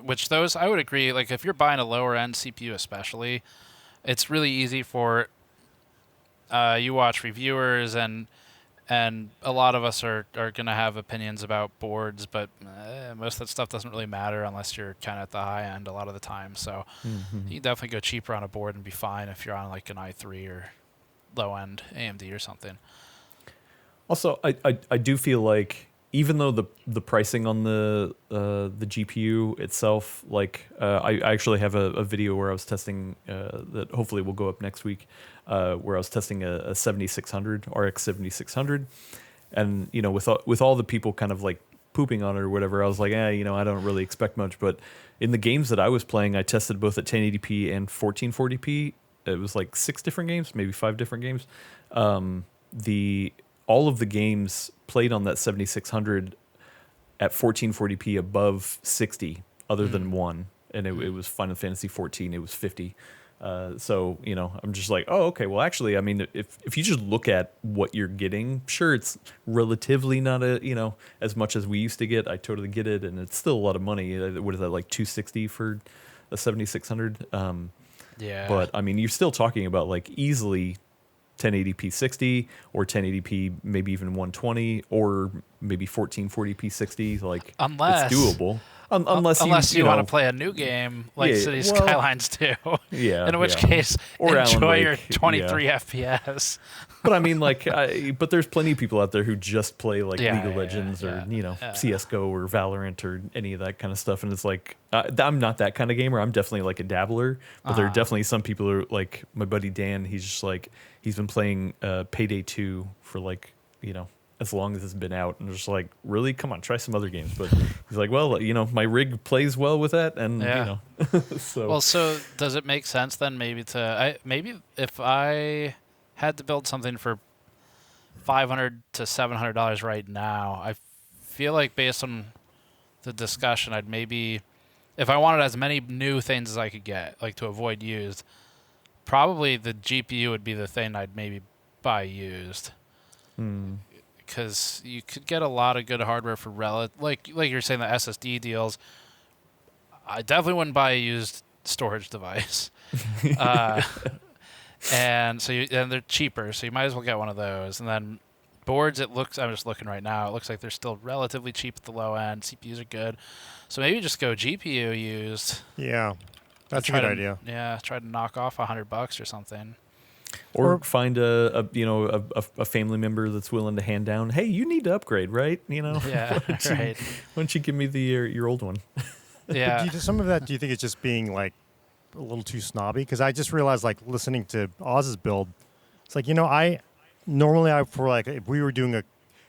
which those I would agree. Like if you're buying a lower end CPU, especially, it's really easy for you watch reviewers and a lot of us are going to have opinions about boards, but most of that stuff doesn't really matter unless you're kind of at the high end a lot of the time. So you can definitely go cheaper on a board and be fine if you're on like an i3 or low-end AMD or something. Also, I do feel like even though the pricing on the GPU itself, like I actually have a video where I was testing that hopefully will go up next week, where I was testing a 7600 RX 7600, and with all the people kind of like pooping on it or whatever, I was like, I don't really expect much. But in the games that I was playing, I tested both at 1080p and 1440p. It was like 6 different games, maybe 5 different games. All of the games played on that 7600 at 1440p above 60, other than one, and it was Final Fantasy 14. It was 50. So I'm just like, oh, okay. Well, actually, I mean, if you just look at what you're getting, sure, it's relatively not as much as we used to get. I totally get it, and it's still a lot of money. What is that, like $260 for a 7600? Yeah. But I mean, you're still talking about like easily 1080p 60 or 1080p maybe even 120 or maybe 1440p 60. Like, unless it's doable. Unless you want to play a new game like Cities Skylines 2. Yeah. In which case, or enjoy your 23 FPS. But I mean, like, but there's plenty of people out there who just play like League of Legends or CS:GO or Valorant or any of that kind of stuff, and it's like I'm not that kind of gamer. I'm definitely like a dabbler, but there are definitely some people who are like my buddy Dan. He's just like he's been playing Payday 2 for like as long as it's been out, and just like, really, come on, try some other games. But he's like, well, my rig plays well with that, and so. Well, so does it make sense then maybe if I had to build something for $500 to $700 right now, I feel like based on the discussion, I'd maybe, if I wanted as many new things as I could get, like to avoid used, probably the GPU would be the thing I'd maybe buy used. Because you could get a lot of good hardware for like you're saying, the SSD deals. I definitely wouldn't buy a used storage device. And they're cheaper, so you might as well get one of those. And then boards, I'm just looking right now, it looks like they're still relatively cheap at the low end. CPUs are good. So maybe just go GPU used. Yeah, that's a good idea. Yeah, try to knock off $100 or something. Or find a family member that's willing to hand down. Hey, you need to upgrade, right? Yeah, right. Why don't you give me your old one? Yeah. Some of that, do you think it's just being like a little too snobby? Because I just realized, like, listening to Oz's build, it's like, I for like, if we were doing a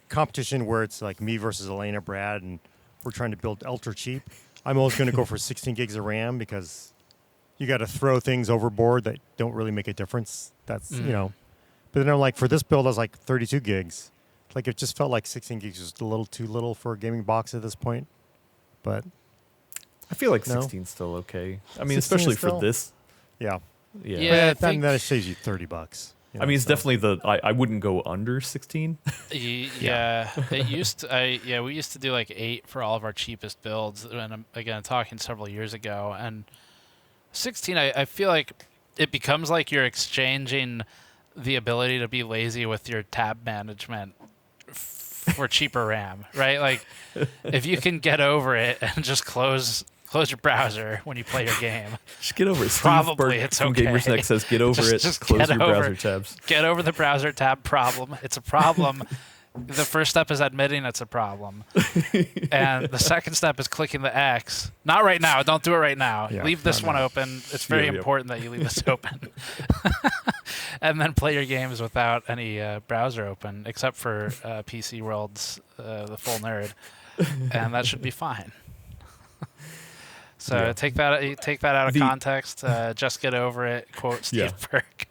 competition where it's like me versus Elena, Brad, and we're trying to build ultra cheap, I'm always going to go for 16 gigs of RAM because you got to throw things overboard that don't really make a difference. That's, But then I'm like, for this build, I was like 32 gigs. Like, it just felt like 16 gigs was a little too little for a gaming box at this point. But I feel like 16's still okay. I mean, 16 especially is still- for this. Yeah. Yeah. Then it saves you $30. I mean, it's definitely I wouldn't go under 16. Yeah, it used to, we used to do like 8 for all of our cheapest builds, and I'm again talking several years ago. And 16, I feel like it becomes like you're exchanging the ability to be lazy with your tab management for cheaper RAM, right? Like, if you can get over it and just close your browser when you play your game. Just get over it. Probably it's from okay. GamersNexus says get over it. Just Close your over, browser tabs. Get over the browser tab problem. It's a problem. The first step is admitting it's a problem. And the second step is clicking the X. Not right now. Don't do it right now. Yeah, leave this one open. It's very important that you leave this open. And then play your games without any browser open, except for PCWorld's The Full Nerd. And that should be fine. So take that out of context. Just get over it. Quote Steve Burke.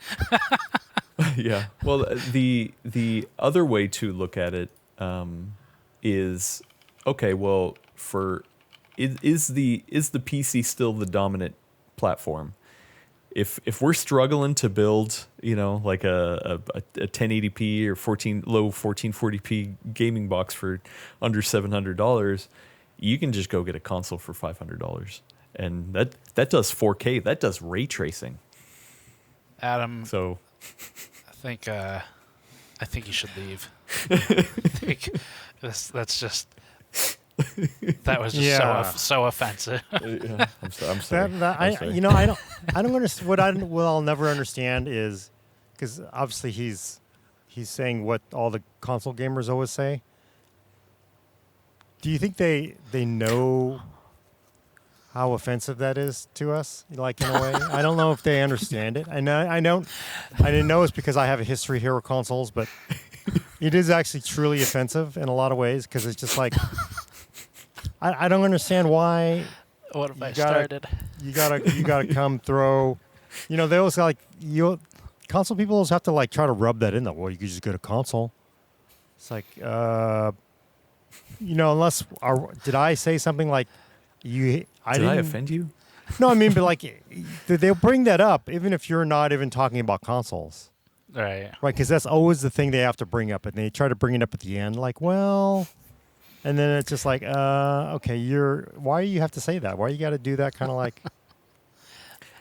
Yeah. Well, the other way to look at it is, okay. Well, is the PC still the dominant platform? If we're struggling to build, like a 1080p or 1440p gaming box for under $700. You can just go get a console for $500, and that does 4K. That does ray tracing. Adam, so I think you should leave. That's just that was just so offensive. Yeah, I'm sorry. I don't understand. What I'll never understand is because obviously he's saying what all the console gamers always say. Do you think they know how offensive that is to us? Like, in a way, I don't know if they understand it. I didn't know it's because I have a history here with consoles, but it is actually truly offensive in a lot of ways because it's just like I don't understand why. What if I started? You gotta come throw. They always console people always have to like try to rub that in. That well, you could just go to console. It's like. Unless did I say something like you? Did I offend you? No, I mean, but like they'll bring that up even if you're not even talking about consoles, right? Right, because that's always the thing they have to bring up, and they try to bring it up at the end, like, well, and then it's just like, okay, why do you have to say that? Why you got to do that? Kind of like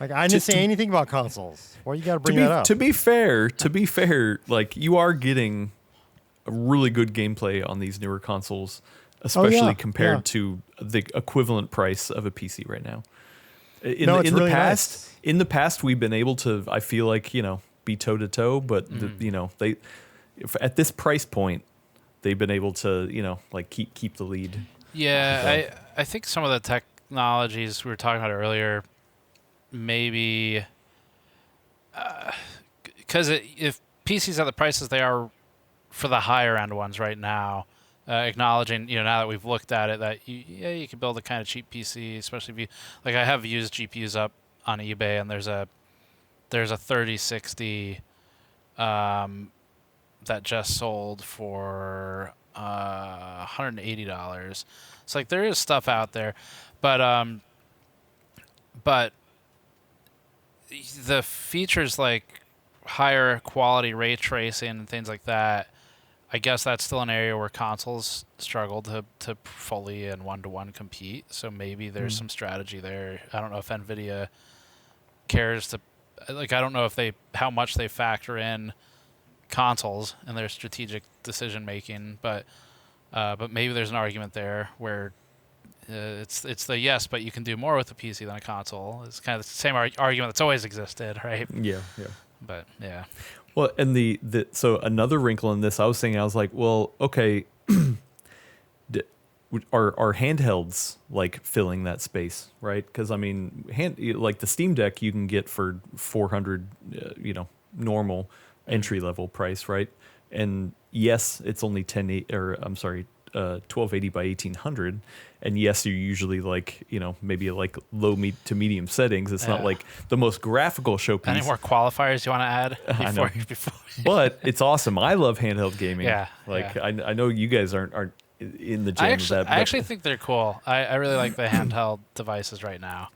I didn't say anything about consoles. Why you got to bring that up? To be fair, like you are getting a really good gameplay on these newer consoles, especially compared to the equivalent price of a PC right now. In the past, we've been able to, I feel like, be toe to toe, but at this price point, they've been able to, like keep the lead. Yeah, so. I think some of the technologies we were talking about earlier, maybe, because if PCs are the prices they are for the higher end ones right now, acknowledging, now that we've looked at it, that you can build a kind of cheap PC, especially if you, like, I have used GPUs up on eBay, and there's a 3060 that just sold for $180. It's like there is stuff out there, but the features like higher quality ray tracing and things like that, I guess that's still an area where consoles struggle to fully and one-to-one compete. So maybe there's some strategy there. I don't know if Nvidia cares to, like, I don't know if how much they factor in consoles in their strategic decision making, but maybe there's an argument there where it's the yes, but you can do more with a PC than a console. It's kind of the same argument that's always existed, right? Yeah. But yeah. Well, and so another wrinkle in this, I was like, well, okay, are handhelds like filling that space, right? Because I mean, like the Steam Deck you can get for 400, normal entry level price, right? And yes, it's only 1280 by 1800, and yes, you're usually like, maybe like low to medium settings. It's not like the most graphical showpiece. Any more qualifiers you want to add before? But it's awesome. I love handheld gaming. Yeah, I know you guys aren't in the jam of that. I actually think they're cool. I really like the handheld devices right now.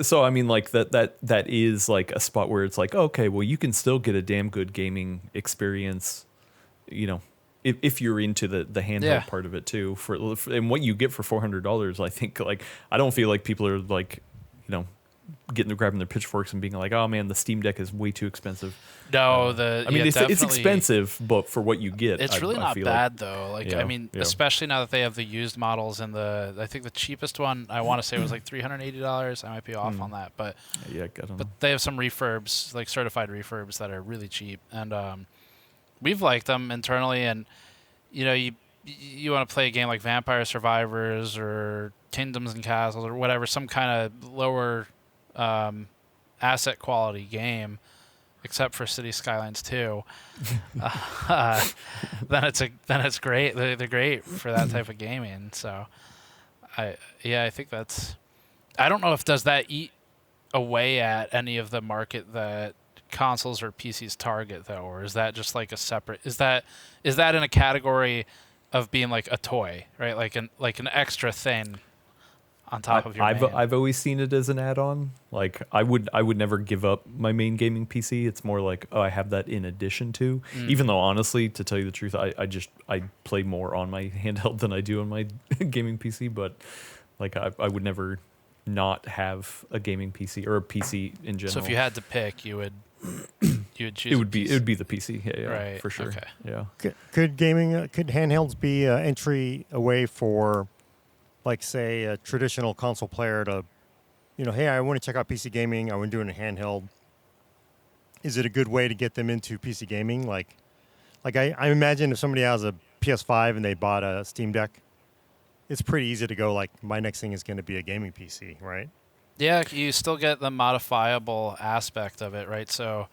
So I mean, like that is like a spot where it's like, okay, well, you can still get a damn good gaming experience, if you're into the handheld part of it too. And what you get for $400, I think, like, I don't feel like people are like, grabbing their pitchforks and being like, oh man, the Steam Deck is way too expensive. No, it's expensive, but for what you get, it's really not bad though. Like, yeah, I mean, especially now that they have the used models and I think the cheapest one I want to say was like $380. I might be off on that, but they have some refurbs, like certified refurbs, that are really cheap, and we've liked them internally. And you want to play a game like Vampire Survivors or Kingdoms and Castles or whatever, some kind of lower asset quality game, except for City Skylines 2, then it's great. They're great for that type of gaming. So I think that's. I don't know if does that eat away at any of the market that consoles or PCs target though, or is that just like a separate? Is that in a category of being like a toy, right? Like an extra thing on top of your main. I've always seen it as an add-on. Like I would never give up my main gaming PC. It's more like, oh, I have that in addition to. Even though honestly, to tell you the truth, I play more on my handheld than I do on my gaming PC. But like I would never not have a gaming PC or a PC in general. So if you had to pick, you would choose. It would be the PC. Yeah, right, for sure. Okay. Yeah. Could handhelds be an entry away for, like, say, a traditional console player to, hey, I want to check out PC gaming. I want to do it in a handheld. Is it a good way to get them into PC gaming? Like I imagine if somebody has a PS5 and they bought a Steam Deck, it's pretty easy to go, like, my next thing is going to be a gaming PC, right? Yeah, you still get the modifiable aspect of it, right? So,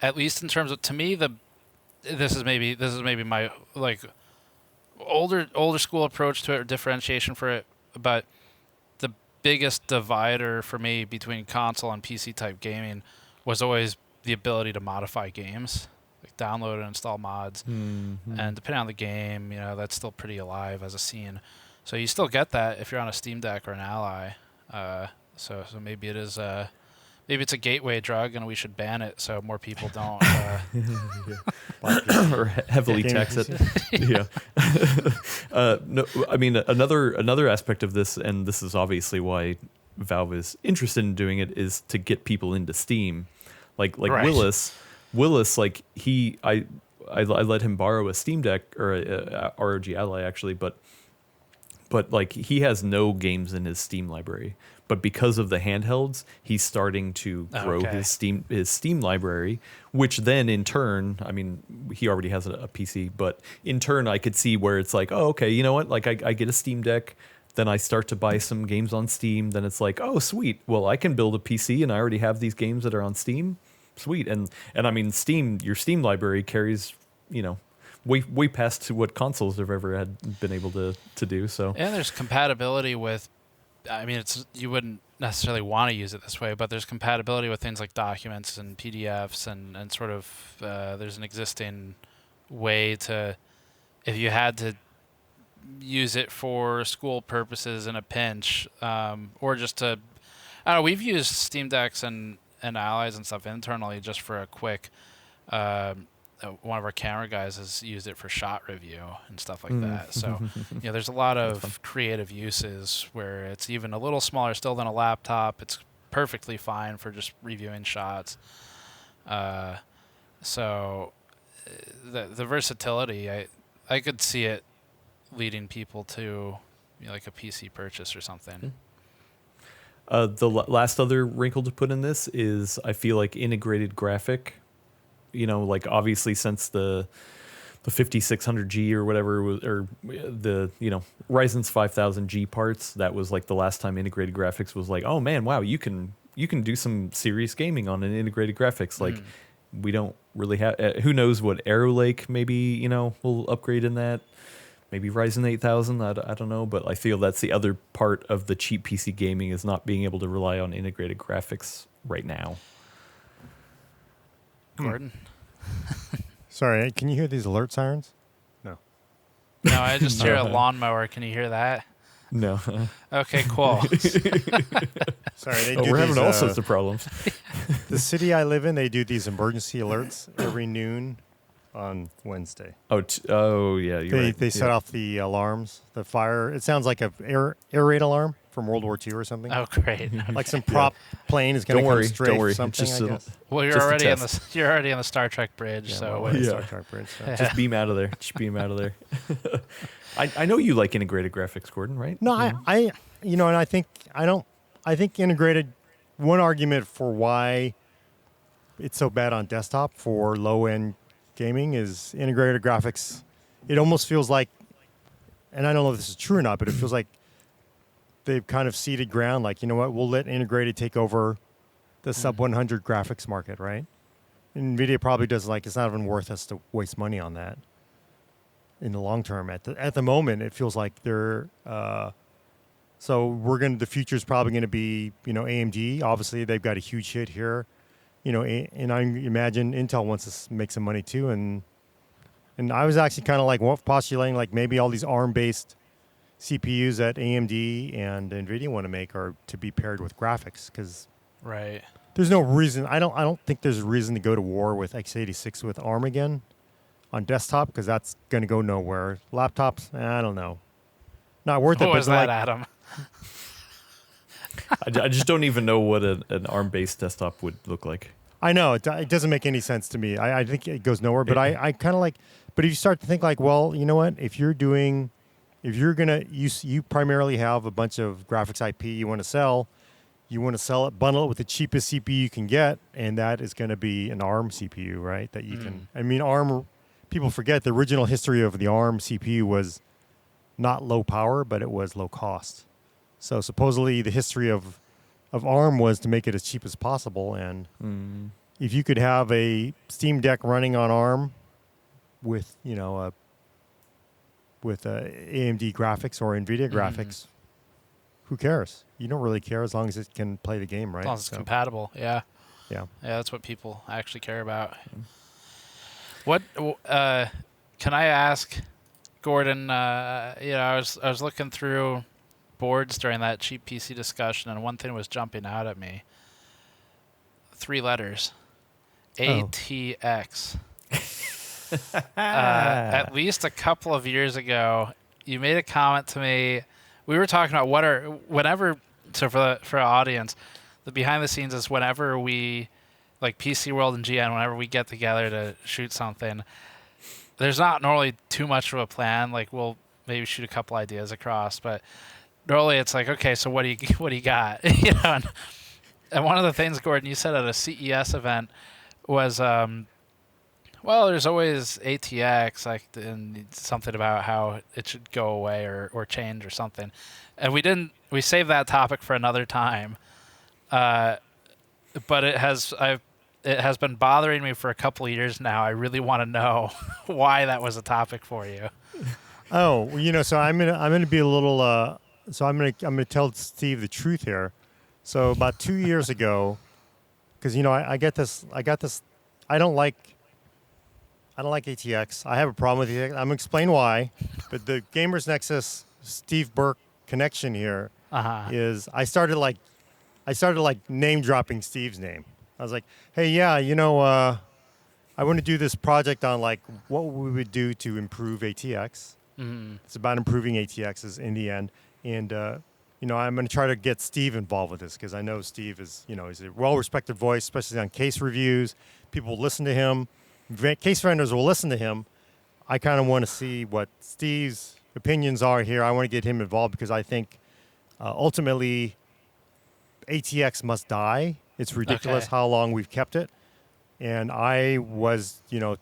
at least in terms of, to me, this is maybe my like older school approach to it, or differentiation for it. But the biggest divider for me between console and PC type gaming was always the ability to modify games, like download and install mods, and depending on the game, that's still pretty alive as a scene. So you still get that if you're on a Steam Deck or an Ally. So maybe it is maybe it's a gateway drug and we should ban it so more people don't or heavily tax it. Yeah. No, I mean, another aspect of this, and this is obviously why Valve is interested in doing it, is to get people into Steam. Like right. Willis, like I let him borrow a Steam Deck or a ROG Ally actually, but like he has no games in his Steam library. But because of the handhelds, he's starting to grow his Steam library, which then in turn, I mean, he already has a PC, but in turn I could see where it's like, oh, okay, you know what? Like I get a Steam Deck, then I start to buy some games on Steam, then it's like, oh, sweet. Well, I can build a PC and I already have these games that are on Steam. Sweet. And I mean, your Steam library carries, way past to what consoles have ever had been able to do. So and there's compatibility with, I mean, you wouldn't necessarily want to use it this way, but there's compatibility with things like documents and PDFs and sort of there's an existing way to, if you had to use it for school purposes in a pinch, or just to, I don't know, we've used Steam Decks and Allies and stuff internally just for a quick. One of our camera guys has used it for shot review and stuff like that. So, there's a lot of creative uses where it's even a little smaller still than a laptop. It's perfectly fine for just reviewing shots. So, the versatility, I could see it leading people to like a PC purchase or something. The last other wrinkle to put in this is I feel like integrated graphic. Like obviously since the 5600G or whatever, or the Ryzen's 5000G parts, that was like the last time integrated graphics was like, oh man, wow, you can do some serious gaming on an integrated graphics. Like we don't really have. Who knows what Arrow Lake maybe will upgrade in that. Maybe Ryzen 8000. I don't know, but I feel that's the other part of the cheap PC gaming is not being able to rely on integrated graphics right now. Gordon? Sorry, can you hear these alert sirens? No. No, I just hear a lawnmower. Can you hear that? No. Okay, cool. Sorry, we're having all sorts of problems. The city I live in, they do these emergency alerts every noon on Wednesday. Oh yeah, you're right. They set off the alarms, the fire. It sounds like a air raid alarm from World War II or something. Oh, great. Like some prop plane is going to come straight. Don't worry. Something, just I guess. Well, you're already on the Star Trek bridge, Star Trek bridge. So. Just beam out of there. Just beam out of there. I know you like integrated graphics, Gordon, right? No, I and I think integrated. One argument for why it's so bad on desktop for low end gaming is integrated graphics. It almost feels like, and I don't know if this is true or not, but it feels like they've kind of ceded ground. Like, we'll let integrated take over the sub 100 graphics market, right? Nvidia probably does it's not even worth us to waste money on that in the long term. At the moment, it feels like they're. So the future is probably going to be, AMD. Obviously, they've got a huge hit here. And I imagine Intel wants to make some money too. And I was actually kind of postulating maybe all these ARM-based CPUs that AMD and Nvidia want to make are to be paired with graphics because right. There's no reason. I don't think there's a reason to go to war with x86 with ARM again on desktop because that's going to go nowhere. Laptops, I don't know. Not worth it. What was that, Adam? I just don't even know what an ARM-based desktop would look like. I know. It doesn't make any sense to me. I think it goes nowhere. But I kind of but if you start to think well, you know what? If you're going to, you primarily have a bunch of graphics IP you want to sell it, bundle it with the cheapest CPU you can get, and that is going to be an ARM CPU, right? That you can, ARM, people forget the original history of the ARM CPU was not low power, but it was low cost. So supposedly the history of ARM was to make it as cheap as possible. And if you could have a Steam Deck running on ARM with, with AMD graphics or Nvidia graphics, who cares? You don't really care as long as it can play the game, right? As long as it's compatible, yeah. Yeah. Yeah, that's what people actually care about. What can I ask, Gordon? I was looking through boards during that cheap PC discussion, and one thing was jumping out at me. 3 letters. ATX. At least a couple of years ago, you made a comment to me. We were talking about for our audience, the behind the scenes is whenever we, like PCWorld and GN, whenever we get together to shoot something, there's not normally too much of a plan. Like we'll maybe shoot a couple ideas across, but normally it's like, okay, so what do you got? And one of the things, Gordon, you said at a CES event was, well, there's always ATX, and something about how it should go away or change or something. And we saved that topic for another time. But it has been bothering me for a couple of years now. I really want to know why that was a topic for you. Oh, so I'm gonna be a little. So I'm gonna tell Steve the truth here. So about 2 years ago, because I got this. I don't like ATX. I have a problem with ATX. I'm gonna explain why. But the GamersNexus Steve Burke connection here is I started I started like name dropping Steve's name. I was like, hey, yeah, I want to do this project on like what we would do to improve ATX. It's about improving ATXs in the end, and I'm going to try to get Steve involved with this because I know Steve is, he's a well-respected voice, especially on case reviews. People will listen to him. Case vendors will listen to him. I kind of want to see what Steve's opinions are here. I want to get him involved because I think ultimately ATX must die. It's ridiculous how long we've kept it. And I was, I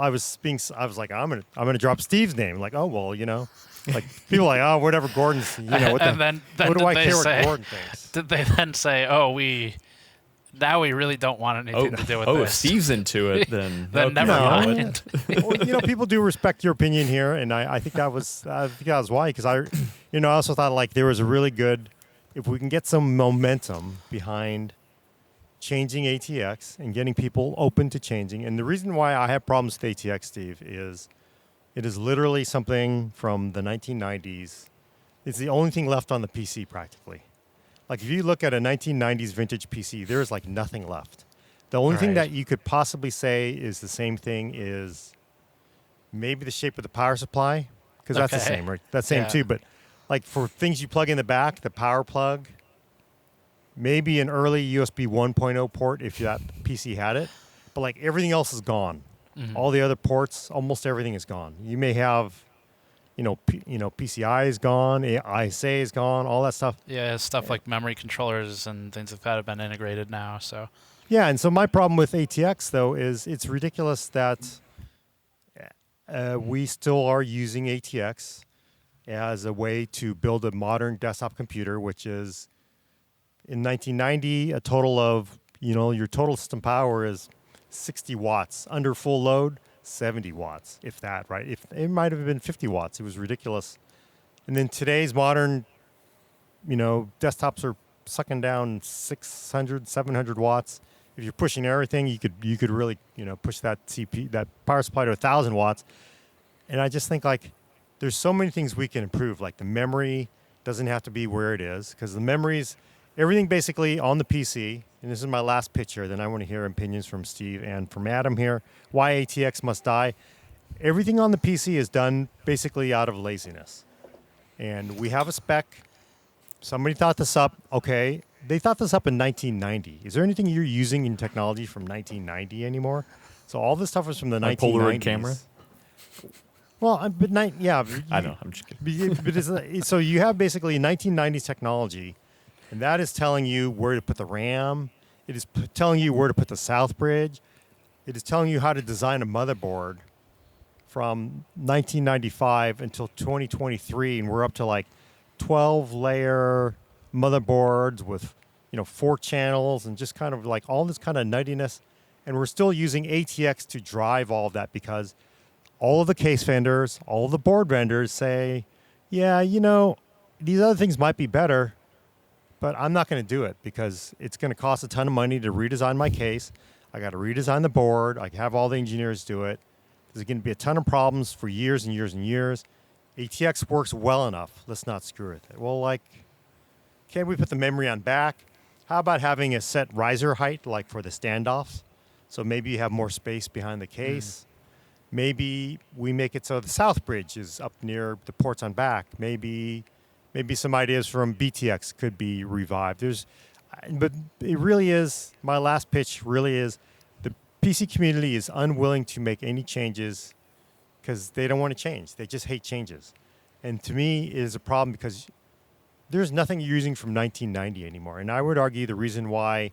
was like, I'm gonna drop Steve's name. Like, oh well, like people are like, oh, whatever, Gordon's, what do I care what Gordon thinks? Did they then say, oh, now we really don't want anything to do with this? Oh, if Steve's into it, then never mind. Well, people do respect your opinion here, and I think that was why, because I also thought like there was a really good, if we can get some momentum behind changing ATX and getting people open to changing. And the reason why I have problems with ATX, Steve, is it is literally something from the 1990s. It's the only thing left on the PC practically. Like if you look at a 1990s vintage PC, there's like nothing left. The only thing that you could possibly say is the same thing is maybe the shape of the power supply, because that's the same, right? That's the same too. But like for things you plug in the back, the power plug, maybe an early USB 1.0 port if that PC had it, but like everything else is gone. All the other ports, almost everything is gone. You may have, PCI is gone, ISA is gone, all that stuff. Yeah, stuff like memory controllers and things like that have been integrated now. So. Yeah, and so my problem with ATX though is it's ridiculous that we still are using ATX as a way to build a modern desktop computer, which is in 1990, a total of, your total system power is 60 watts. Under full load, 70 watts, if that, right? If it might have been 50 watts. It was ridiculous. And then today's modern, desktops are sucking down 600, 700 watts. If you're pushing everything, you could really, push that that power supply to 1,000 watts. And I just think like there's so many things we can improve. Like the memory doesn't have to be where it is, because the memories, everything basically on the PC, and this is my last pitch here, then I want to hear opinions from Steve and from Adam here, why ATX must die. Everything on the PC is done basically out of laziness. And we have a spec. Somebody thought this up. Okay, they thought this up in 1990. Is there anything you're using in technology from 1990 anymore? So all this stuff was from the 1990s. Polaroid camera? Well, yeah. I know, I'm just kidding. But so you have basically 1990s technology, and that is telling you where to put the RAM. It is telling you where to put the South Bridge. It is telling you how to design a motherboard from 1995 until 2023, and we're up to like 12-layer motherboards with 4 channels and just kind of like all this kind of nuttiness. And we're still using ATX to drive all of that because all of the case vendors, all of the board vendors say, yeah, these other things might be better, but I'm not going to do it because it's going to cost a ton of money to redesign my case. I got to redesign the board. I have all the engineers do it. There's going to be a ton of problems for years and years and years. ATX works well enough. Let's not screw with it. Well, can we put the memory on back? How about having a set riser height, like for the standoffs? So maybe you have more space behind the case. Maybe we make it so the South Bridge is up near the ports on back. Maybe some ideas from BTX could be revived. But it really is, my last pitch really is, the PC community is unwilling to make any changes because they don't want to change. They just hate changes. And to me, it is a problem because there's nothing you're using from 1990 anymore. And I would argue the reason why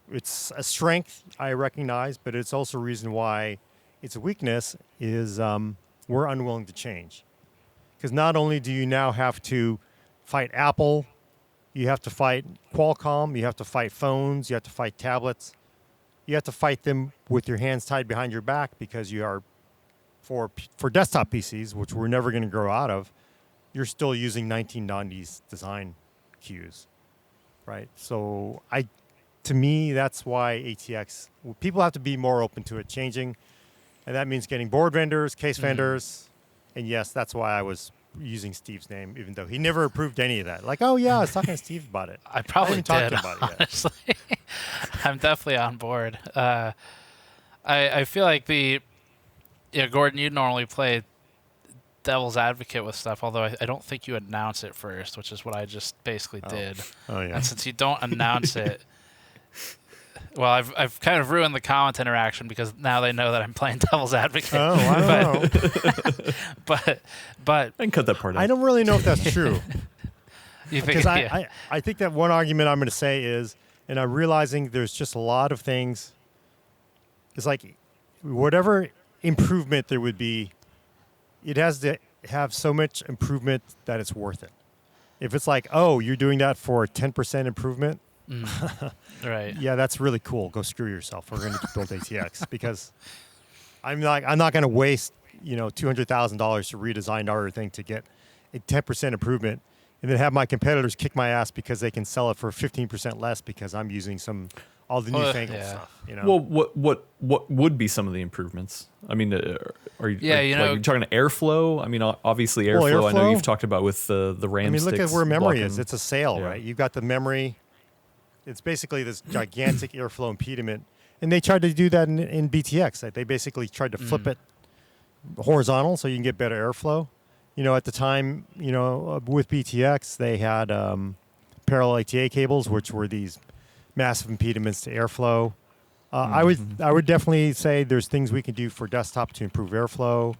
it's a strength, I recognize, but it's also a reason why it's a weakness is we're unwilling to change. Because not only do you now have to fight Apple, you have to fight Qualcomm, you have to fight phones, you have to fight tablets. You have to fight them with your hands tied behind your back because you are, for desktop PCs, which we're never going to grow out of, you're still using 1990s design cues, right? So to me, that's why ATX, people have to be more open to it changing. And that means getting board vendors, case vendors. And yes, that's why I was using Steve's name, even though he never approved any of that. Like, oh yeah, I was talking to Steve about it. I probably haven't talked did, to him about it yet. honestly. I'm definitely on board. I feel like Gordon, you normally play devil's advocate with stuff, although I don't think you announce it first, which is what I just basically did. Oh yeah. And since you don't announce it, well, I've kind of ruined the comment interaction because now they know that I'm playing devil's advocate. Oh, I don't know. But I can cut that part out. I don't really know if that's true. you think Because I think that one argument I'm going to say is, and I'm realizing there's just a lot of things. It's like whatever improvement there would be, it has to have so much improvement that it's worth it. If it's like, oh, you're doing that for a 10% improvement, right? yeah, that's really cool. Go screw yourself. We're going to build ATX because I'm not going to waste $200,000 to redesign our thing to get a 10% improvement, and then have my competitors kick my ass because they can sell it for 15% less because I'm using all the newfangled stuff. Well, what would be some of the improvements? I mean, are you you're talking airflow? I mean, obviously airflow. I know you've talked about with the RAM. I mean, look at where memory is. blocking. It's a sail, right? You've got the memory. It's basically this gigantic airflow impediment, and they tried to do that in BTX. Like, they basically tried to flip it horizontal so you can get better airflow. At the time, with BTX, they had parallel ATA cables, which were these massive impediments to airflow. I would definitely say there's things we can do for desktop to improve airflow.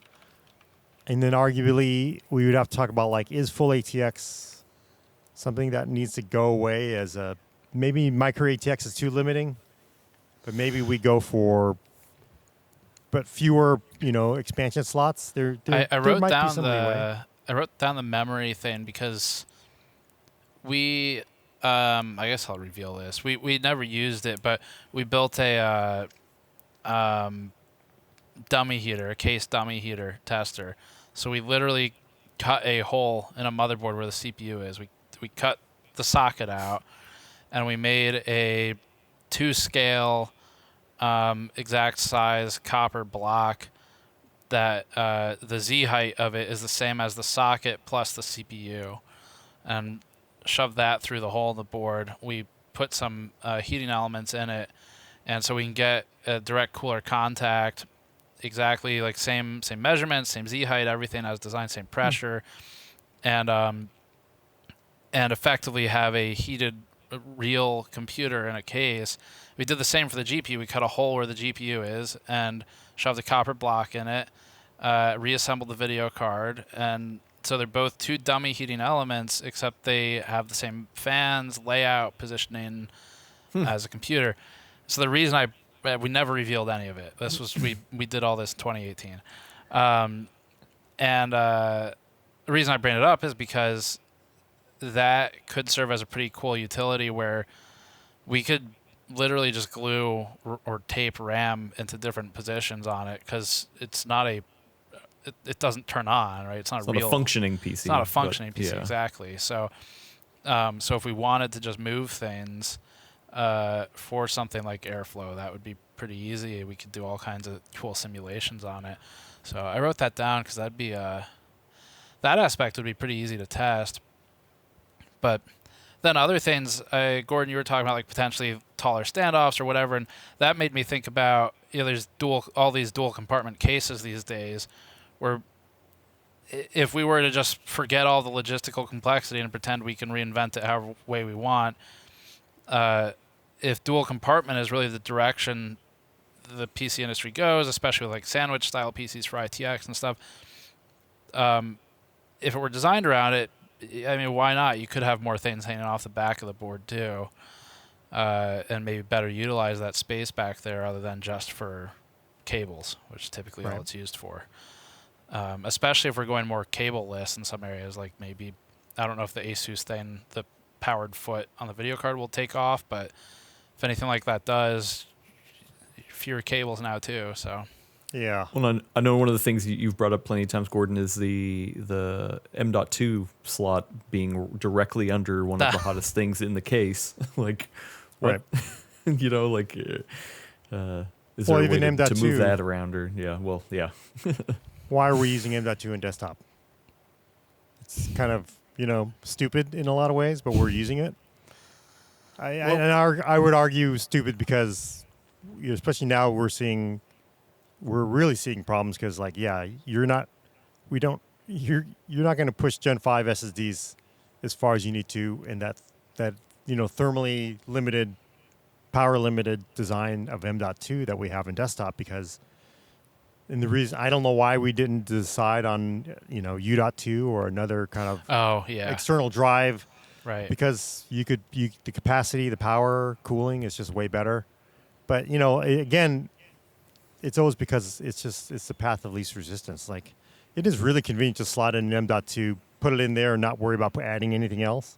And then arguably, we would have to talk about, like, is full ATX something that needs to go away as maybe micro ATX is too limiting, but maybe we go for fewer, expansion slots. I wrote down the memory thing because I guess I'll reveal this. We never used it, but we built a dummy heater, a case dummy heater tester. So we literally cut a hole in a motherboard where the CPU is. We cut the socket out, and we made a 2-scale exact size copper block that the Z height of it is the same as the socket plus the CPU, and shove that through the hole in the board. We put some heating elements in it, and so we can get a direct cooler contact, exactly like same measurements, same Z height, everything as designed, same pressure, and effectively have a heated real computer in a case. We did the same for the GPU. We cut a hole where the GPU is and shoved a copper block in it, reassembled the video card, and so they're both two dummy heating elements, except they have the same fans, layout, positioning as a computer. So the reason we never revealed any of it. This was we did all this in 2018, and the reason I bring it up is because that could serve as a pretty cool utility where we could literally just glue or tape RAM into different positions on it, because it's not it doesn't turn on, right? It's not a functioning PC. It's not a functioning PC, yeah. exactly. So if we wanted to just move things for something like airflow, that would be pretty easy. We could do all kinds of cool simulations on it. So I wrote that down because that'd be that aspect would be pretty easy to test. But then other things, Gordon, you were talking about like potentially taller standoffs or whatever, and that made me think about, there's all these dual compartment cases these days, where if we were to just forget all the logistical complexity and pretend we can reinvent it however way we want, if dual compartment is really the direction the PC industry goes, especially with like sandwich style PCs for ITX and stuff, if it were designed around it, I mean, why not? You could have more things hanging off the back of the board too, and maybe better utilize that space back there other than just for cables, which is typically all it's used for. Especially if we're going more cable-less in some areas, like maybe, I don't know if the Asus thing, the powered foot on the video card will take off, but if anything like that does, fewer cables now too, so. Yeah. Well, I know one of the things you've brought up plenty of times, Gordon, is the M.2 slot being directly under one of the hottest things in the case. Like, what? Is there a way to move that around? Or yeah. Why are we using M.2 in desktop? it's kind of stupid in a lot of ways, but we're using it. I would argue stupid because, especially now we're really seeing problems because you're not going to push Gen 5 SSDs as far as you need to in that thermally limited, power limited design of M.2 that we have in desktop and the reason I don't know why we didn't decide on U.2 or another kind of external drive, right? Because the capacity, the power, cooling is just way better. But again, it's always because it's the path of least resistance. Like it is really convenient to slot in an M.2, put it in there, and not worry about adding anything else.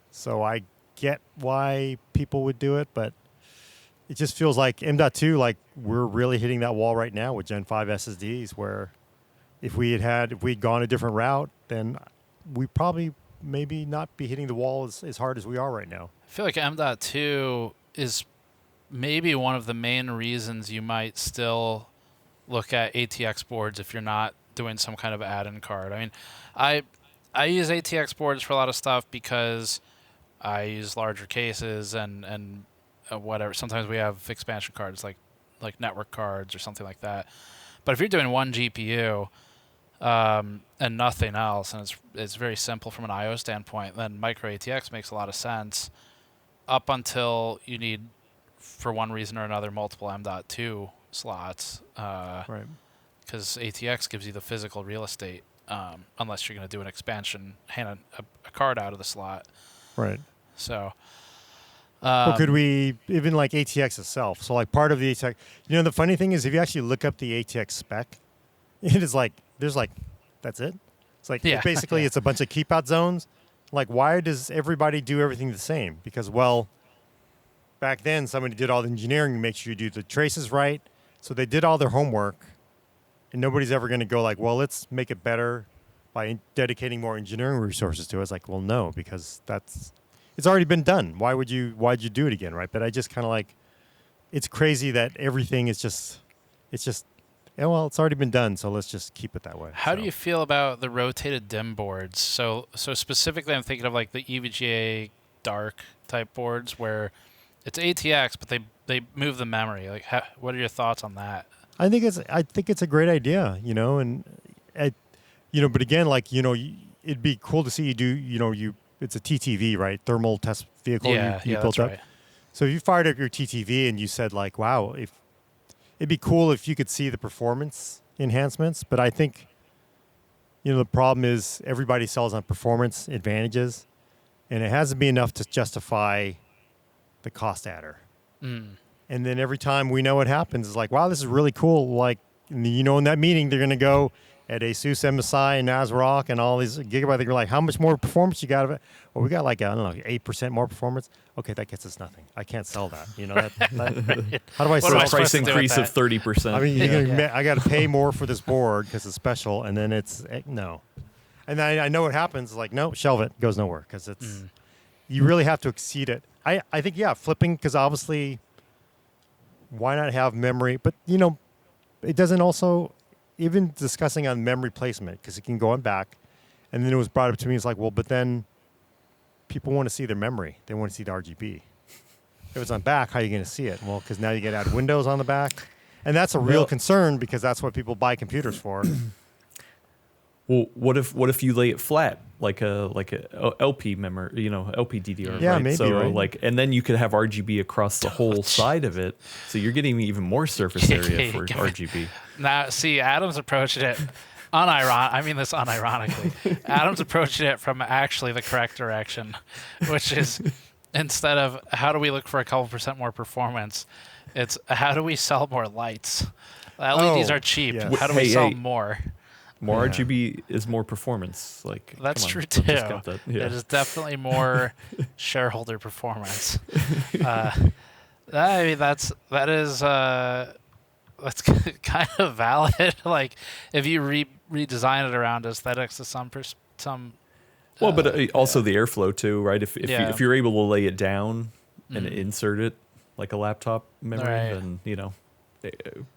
So I get why people would do it, but it just feels like M.2, like we're really hitting that wall right now with Gen 5 SSDs, where if we'd gone a different route, then we probably maybe not be hitting the wall as hard as we are right now. I feel like M.2 is maybe one of the main reasons you might still look at ATX boards if you're not doing some kind of add-in card. I mean, I use ATX boards for a lot of stuff because I use larger cases and whatever. Sometimes we have expansion cards like network cards or something like that. But if you're doing one GPU and nothing else, and it's very simple from an I/O standpoint, then micro ATX makes a lot of sense. Up until you need, for one reason or another, multiple M.2 slots, Right? Because ATX gives you the physical real estate, unless you're going to do an expansion, hand a card out of the slot. Right. So. Or could we even like ATX itself? So like part of the ATX, the funny thing is if you actually look up the ATX spec, it is like that's it. It's like basically it's a bunch of keep out zones. Like why does everybody do everything the same? Because back then somebody did all the engineering to make sure you do the traces right. So they did all their homework, and nobody's ever going to go like, well, let's make it better by dedicating more engineering resources to it. It's like, well, no, because it's already been done. Why'd you do it again, right? But I just kind of like, it's crazy that everything is it's already been done, so let's just keep it that way. How do you feel about the rotated DIMM boards? So specifically, I'm thinking of like the EVGA dark type boards where it's ATX, but they move the memory. Like, what are your thoughts on that? I think it's a great idea, and but again, like it'd be cool to see you do it's a TTV, right? Thermal test vehicle. You built up. Right. So if you fired up your TTV and you said like, wow, it'd be cool if you could see the performance enhancements. But I think, the problem is everybody sells on performance advantages, and it hasn't been enough to justify the cost adder. And then every time we know what happens, it's like, wow, this is really cool. Like, in that meeting, they're going to go at ASUS, MSI, and ASRock, and all these Gigabyte. They're like, how much more performance you got of it? Well, we got like, 8% more performance. Okay, that gets us nothing. I can't sell that. How do I sell a price increase of 30%? I mean, I got to pay more for this board because it's special, and then it's no. And then I know what happens. Like, no, shelve it. It goes nowhere because you really have to exceed it. I think, flipping, because obviously, why not have memory? But, it doesn't also... Even discussing on memory placement, because it can go on back, and then it was brought up to me, it's like, well, but then people want to see their memory. They want to see the RGB. If it's on back, how are you going to see it? Well, because now you get to add windows on the back. And that's a real concern because that's what people buy computers for. Well, what if you lay it flat like a LP memory, LP DDR? Yeah, right? maybe. So right? and then you could have RGB across the whole side of it, so you're getting even more surface area for RGB. Now, see, Adam's approaching it unironically. Adam's approaching it from actually the correct direction, which is instead of how do we look for a couple % more performance, it's how do we sell more lights? LEDs are cheap. Yeah. How do we sell more? More RGB is more performance. Like that's come on, true too. That. Yeah. It is definitely more shareholder performance. I mean, that is that's kind of valid. Like if you redesign it around aesthetics to some. Well, but also the airflow too, right? If you're able to lay it down and insert it like a laptop memory, then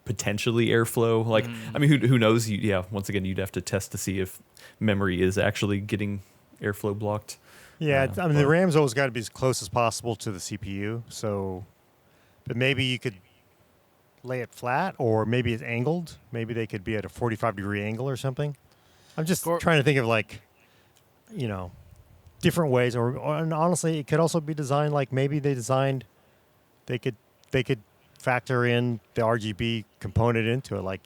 potentially airflow. Like, I mean, who knows? Once again, you'd have to test to see if memory is actually getting airflow blocked. Yeah, I mean, the but- RAM's always got to be as close as possible to the CPU. So, but maybe you could lay it flat, or maybe it's angled. Maybe they could be at a 45-degree angle or something. I'm just trying to think of like, different ways. And honestly, it could also be designed like maybe they could factor in the RGB component into it. Like,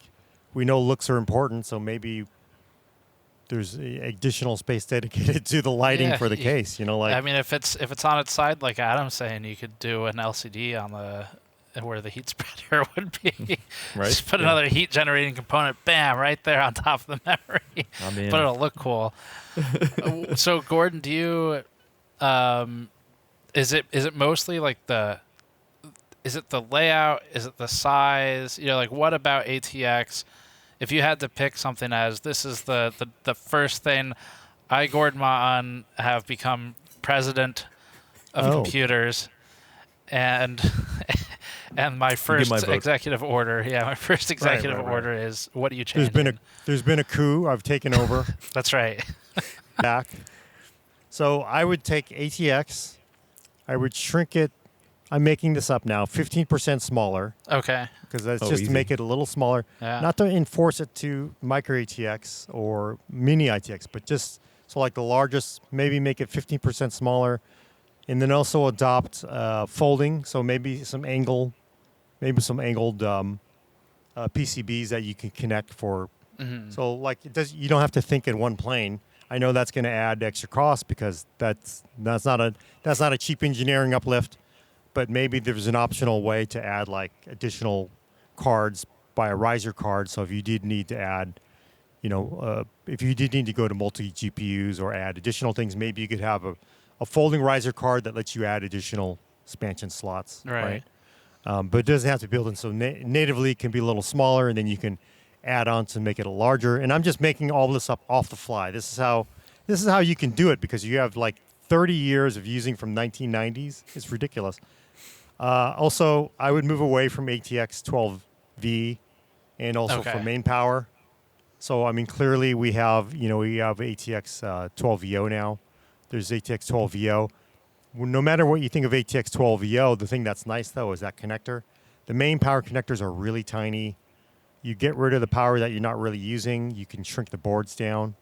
we know looks are important, so maybe there's additional space dedicated to the lighting for the case. I mean, if it's on its side, like Adam's saying, you could do an LCD on the where the heat spreader would be. Right. Just put another heat generating component, bam, right there on top of the memory. I'm in. But it'll look cool. So Gordon, do you is it mostly like is it the layout? Is it the size? Like, what about ATX? If you had to pick something as this is the first thing, I, Gordon Mahon, have become president of computers, and my first my vote. executive order, my first executive order is, what do you change? There's been a coup. I've taken over. That's right. Back. So I would take ATX. I would shrink it. I'm making this up now. 15% smaller. Okay. Because that's just easy. to make it a little smaller. Yeah. Not to enforce it to micro ATX or mini ATX, but just so like the largest, maybe make it 15% smaller, and then also adopt folding. So maybe some angled PCBs that you can connect for. Mm-hmm. So like you don't have to think in one plane. I know that's going to add extra cost because that's not a cheap engineering uplift. But maybe there's an optional way to add like additional cards by a riser card. So if you did need to add, if you did need to go to multi GPUs or add additional things, maybe you could have a folding riser card that lets you add additional expansion slots. Right. But it doesn't have to build in. So natively it can be a little smaller, and then you can add on to make it a larger. And I'm just making all this up off the fly. This is how you can do it, because you have like 30 years of using from 1990s. It's ridiculous. Also, I would move away from ATX 12V and also for main power. So, I mean, clearly we have ATX 12VO now. There's ATX 12VO. No matter what you think of ATX 12VO, the thing that's nice, though, is that connector. The main power connectors are really tiny. You get rid of the power that you're not really using. You can shrink the boards down.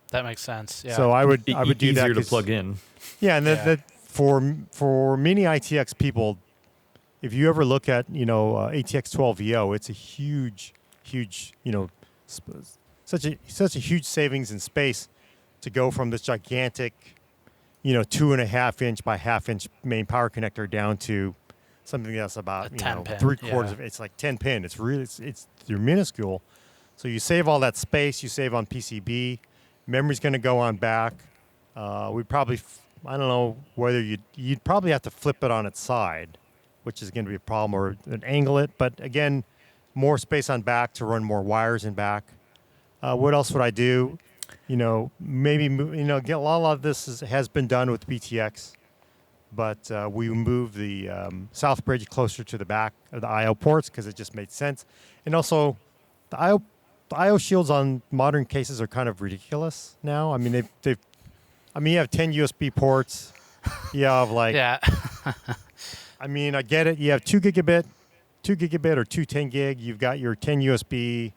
That makes sense. Yeah. So I would do that. Easier to plug in. Yeah, and that for mini ITX people, if you ever look at ATX 12VO, it's a huge, such a huge savings in space to go from this gigantic, 2.5-inch by 1/2-inch main power connector down to something that's about 3/4 of it's like 10 pin. It's really they're minuscule. So you save all that space. You save on PCB. Memory's going to go on back. We probably I don't know whether you'd probably have to flip it on its side, which is going to be a problem, or angle it. But again, more space on back to run more wires in back. What else would I do? Maybe get a lot of this has been done with BTX, but we moved the south bridge closer to the back of the I/O ports because it just made sense. And also, the I/O shields on modern cases are kind of ridiculous now. I mean, you have 10 USB ports. You have yeah. I mean, I get it. You have 2 gigabit or 2 10 gig. You've got your 10 USB.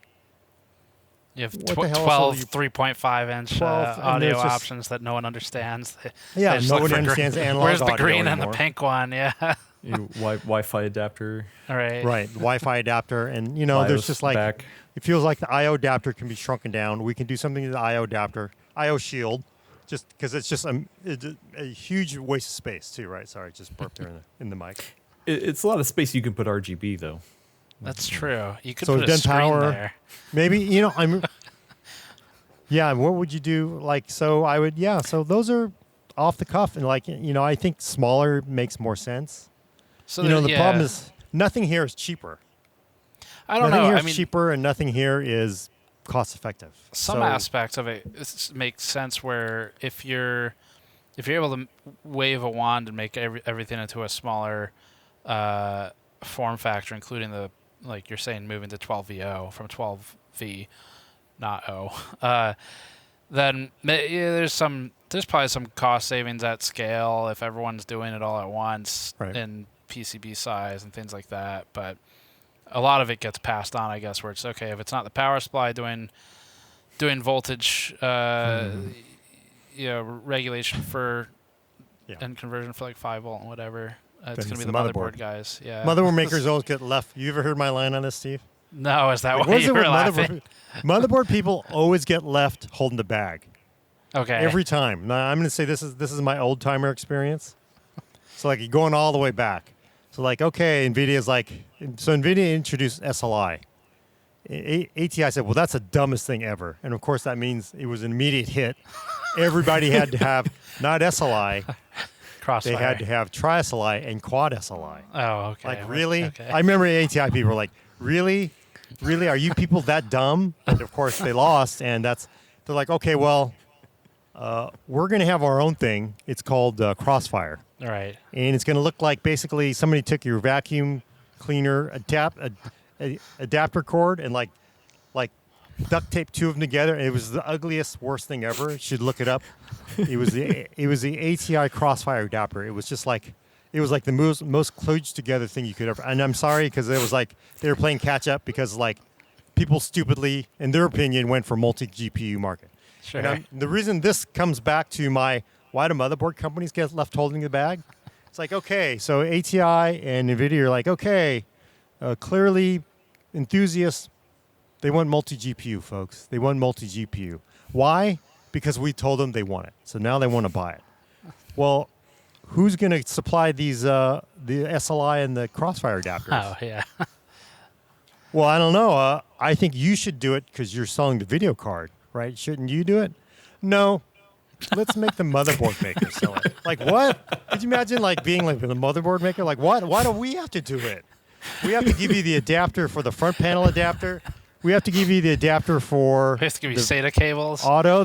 You have What the hell 12 else 3.5-inch audio options that no one understands. Yeah, nobody understands analog Where's the audio green anymore. and the pink one? Yeah. Wi-Fi adapter. All right. Right, Wi-Fi adapter. And, BIOS there's just like, back. it feels like the I/O adapter can be shrunken down. We can do something to the I/O adapter, I/O shield, just because it's just a huge waste of space too, right? Sorry, just burped there in the mic. It's a lot of space you can put RGB, though. That's true. You could So put a then screen power- there. Maybe, yeah, what would you do? So those are off the cuff. And I think smaller makes more sense. So The problem is nothing here is cheaper. I don't Nothing know. here I is mean, cheaper, and nothing here is cost effective. some aspects of it make sense where if you're able to wave a wand and make everything into a smaller form factor, including the like you're saying, moving to 12VO from 12V, not O, then there's probably some cost savings at scale if everyone's doing it all at once in PCB size and things like that. But a lot of it gets passed on, I guess, where it's okay if it's not the power supply doing voltage, regulation for and conversion for like 5 volt and whatever. It's going to be the motherboard guys. Yeah. Motherboard makers always get left. You ever heard my line on this, Steve? No, is that why you were laughing? Motherboard people always get left holding the bag. Okay. Every time. Now, I'm going to say this is my old timer experience. So like going all the way back. So like, okay, NVIDIA's like, so NVIDIA introduced SLI. ATI said, well, that's the dumbest thing ever. And of course that means it was an immediate hit. Everybody had to have not SLI. Crossfire. They had to have tri-SLI and quad SLI. Oh, okay. Like, really? Okay. I remember ATI people were like, really? Really? Are you people that dumb? And of course they lost. And they're like, okay, well, we're going to have our own thing. It's called Crossfire. Right. And it's going to look like basically somebody took your vacuum cleaner adapter cord and like duct taped two of them together. And it was the ugliest, worst thing ever. You should look it up. It was the ATI Crossfire adapter. It was just like the most kludged together thing you could ever. And I'm sorry because it was like they were playing catch up because like people stupidly, in their opinion, went for multi GPU market. Sure. And the reason this comes back to why do motherboard companies get left holding the bag? It's like, okay, so ATI and NVIDIA are like, okay, clearly enthusiasts, they want multi-GPU, folks. They want multi-GPU. Why? Because we told them they want it. So now they want to buy it. Well, who's going to supply these the SLI and the Crossfire adapters? Oh, yeah. Well, I don't know. I think you should do it because you're selling the video card, right? Shouldn't you do it? No. Let's make the motherboard maker sell it. Like, what? Could you imagine like being like the motherboard maker? Like, what? Why do we have to do it? We have to give you the adapter for the front panel adapter. We have to give you the adapter for. We have to give you SATA cables. Auto.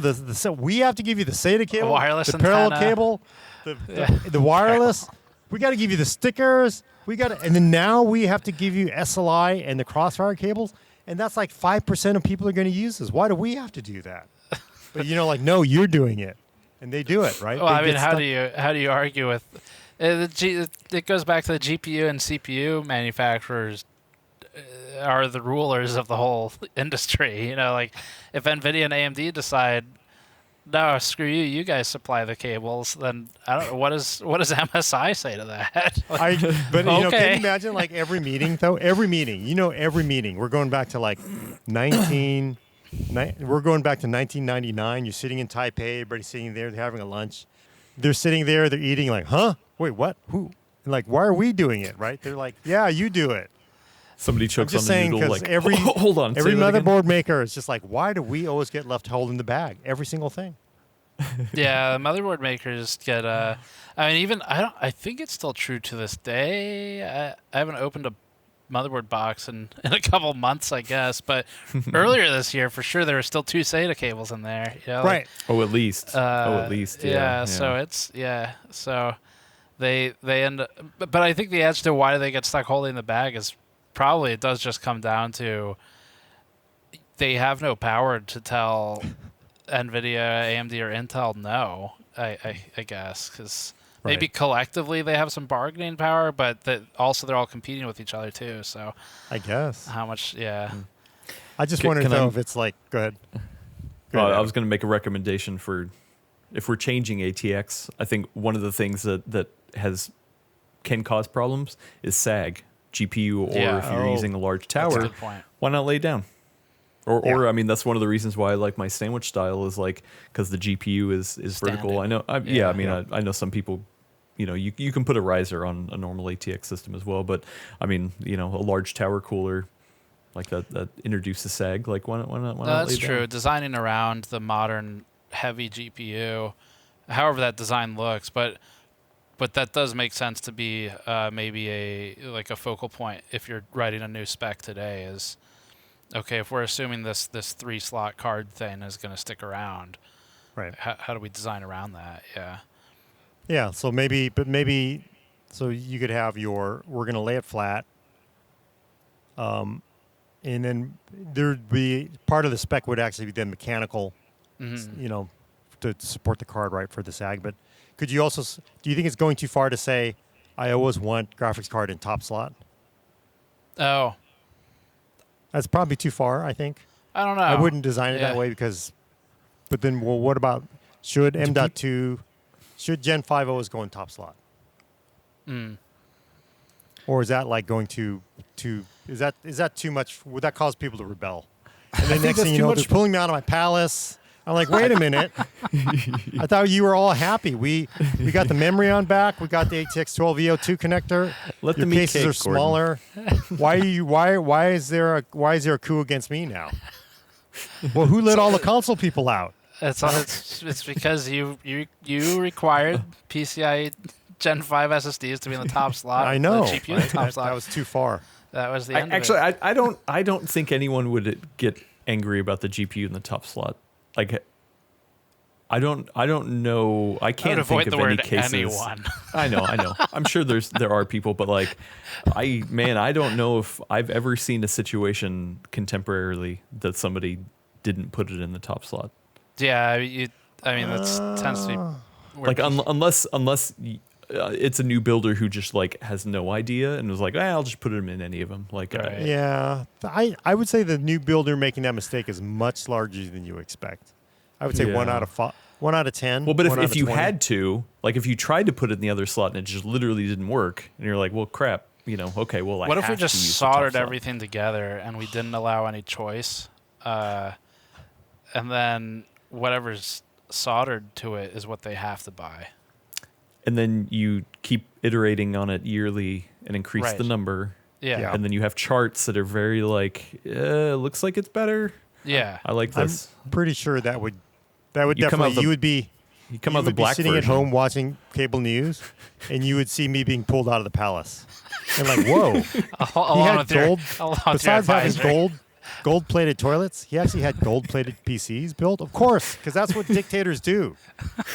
We have to give you the SATA cable, wireless the parallel antenna. cable, the wireless. We got to give you the stickers. And then now we have to give you SLI and the Crossfire cables, and that's like 5% of people are going to use this. Why do we have to do that? But no, you're doing it, and they do it, right? Well, I mean, how do you argue with? It goes back to the GPU and CPU manufacturers are the rulers of the whole industry. Like if Nvidia and AMD decide, no, screw you, you guys supply the cables, then I don't know what does MSI say to that? But can you imagine like every meeting though? Every meeting. We're going back to like we're going back to 1999. You're sitting in Taipei, everybody's sitting there, they're having a lunch. They're sitting there, they're eating like, huh? Wait, what? Who? And like, why are we doing it, right? They're like, yeah, you do it. Somebody chokes on the saying, noodle like, hold on. Every motherboard maker is just like, why do we always get left holding the bag? Every single thing. Yeah, motherboard makers get. I think it's still true to this day. I haven't opened a motherboard box in a couple months, I guess. But earlier this year, for sure, there were still 2 SATA cables in there. Right. At least. Yeah. So it's So they end up, but I think the answer to why they get stuck holding the bag is probably it does just come down to they have no power to tell Nvidia, AMD, or Intel no. I guess because. Right. Maybe collectively they have some bargaining power, but they're all competing with each other too. So, I guess how much? Yeah. I just wonder though if it's like. Go ahead. I was going to make a recommendation for if we're changing ATX. I think one of the things that can cause problems is sag GPU, or if you're using a large tower, that's a good point. Why not lay it down? Or I mean, that's one of the reasons why I like my sandwich style is like because the GPU is vertical. I know. I know some people. You can put a riser on a normal ATX system as well, but I mean, a large tower cooler like that introduces sag. Like why not? That's true. Designing around the modern heavy GPU, however that design looks, but that does make sense to be maybe a focal point if you're writing a new spec today. Is okay if we're assuming this 3-slot card thing is going to stick around. Right. How do we design around that? Yeah. Yeah, so maybe you could have we're going to lay it flat, And then there'd be part of the spec would actually be then mechanical, you know, to support the card, right, for the SAG. But could you also, do you think it's going too far to say, I always want graphics card in top slot? Oh, That's probably too far, I think. I don't know. I wouldn't design it that Yeah. way because, but then, well, what about, should M.2, should Gen 5 always go in top slot? Or is that like going to is that too much? Would that cause people to rebel? And then next thing you know, they're pulling me out of my palace. I'm like, wait a minute. I thought you were all happy. We got the memory on back. We got the ATX 12E02 connector. Let Your them eat cases cake, are smaller. Why is there a coup against me now? Well, who let all the console people out? It's because you required PCIe Gen 5 SSDs to be in the top slot. I know. The GPU in the top slot. That was too far. That was the end Actually, of it. I don't think anyone would get angry about the GPU in the top slot. Like, I don't know. I can't avoid think the of any word cases. anyone. I know. I'm sure there are people, but like, I don't know if I've ever seen a situation contemporarily that somebody didn't put it in the top slot. Yeah, that tends to be Like unless it's a new builder who just like has no idea and was like, I'll just put them in any of them. Like, Right. Yeah, I would say the new builder making that mistake is much larger than you expect. I would say Yeah. 1 out of 10. Well, but 1 out if of you 20. had to, like, if you tried to put it in the other slot and it just literally didn't work, and you're like, well, crap, okay, well, What if we have to just use the top soldered slot. everything together and we didn't allow any choice, and then whatever's soldered to it is what they have to buy? And then you keep iterating on it yearly and increase Right. the number. Yeah. Yeah. And then you have charts that are very like, looks like it's better. Yeah. I like I'm this. pretty sure that would You come out definitely the- you would be You come you out the would be black sitting version. at home watching cable news, and you would see me being pulled out of the palace, and like, whoa, Along had with your, gold- along with your besides having advisory. gold-plated toilets, he actually had gold-plated PCs built. Of course, because that's what dictators do.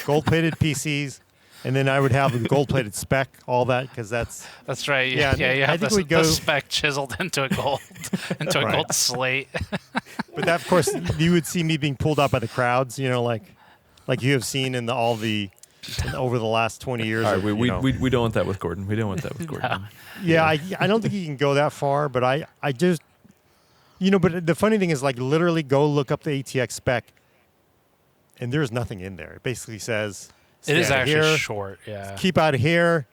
Gold-plated PCs, and then I would have the gold-plated spec, all that, because that's That's right. Yeah, Yeah, you I have think the we'd go- spec chiseled into a gold Right. gold slate. But that, of course, you would see me being pulled out by the crowds, like you have seen in over the last 20 years. All right, of, we don't want that with Gordon. We don't want that with Gordon. Yeah, I don't think you can go that far, but I just, but the funny thing is, like, literally go look up the ATX spec, and there's nothing in there. It basically says, It is stay out of actually here, short. Yeah. keep out of here,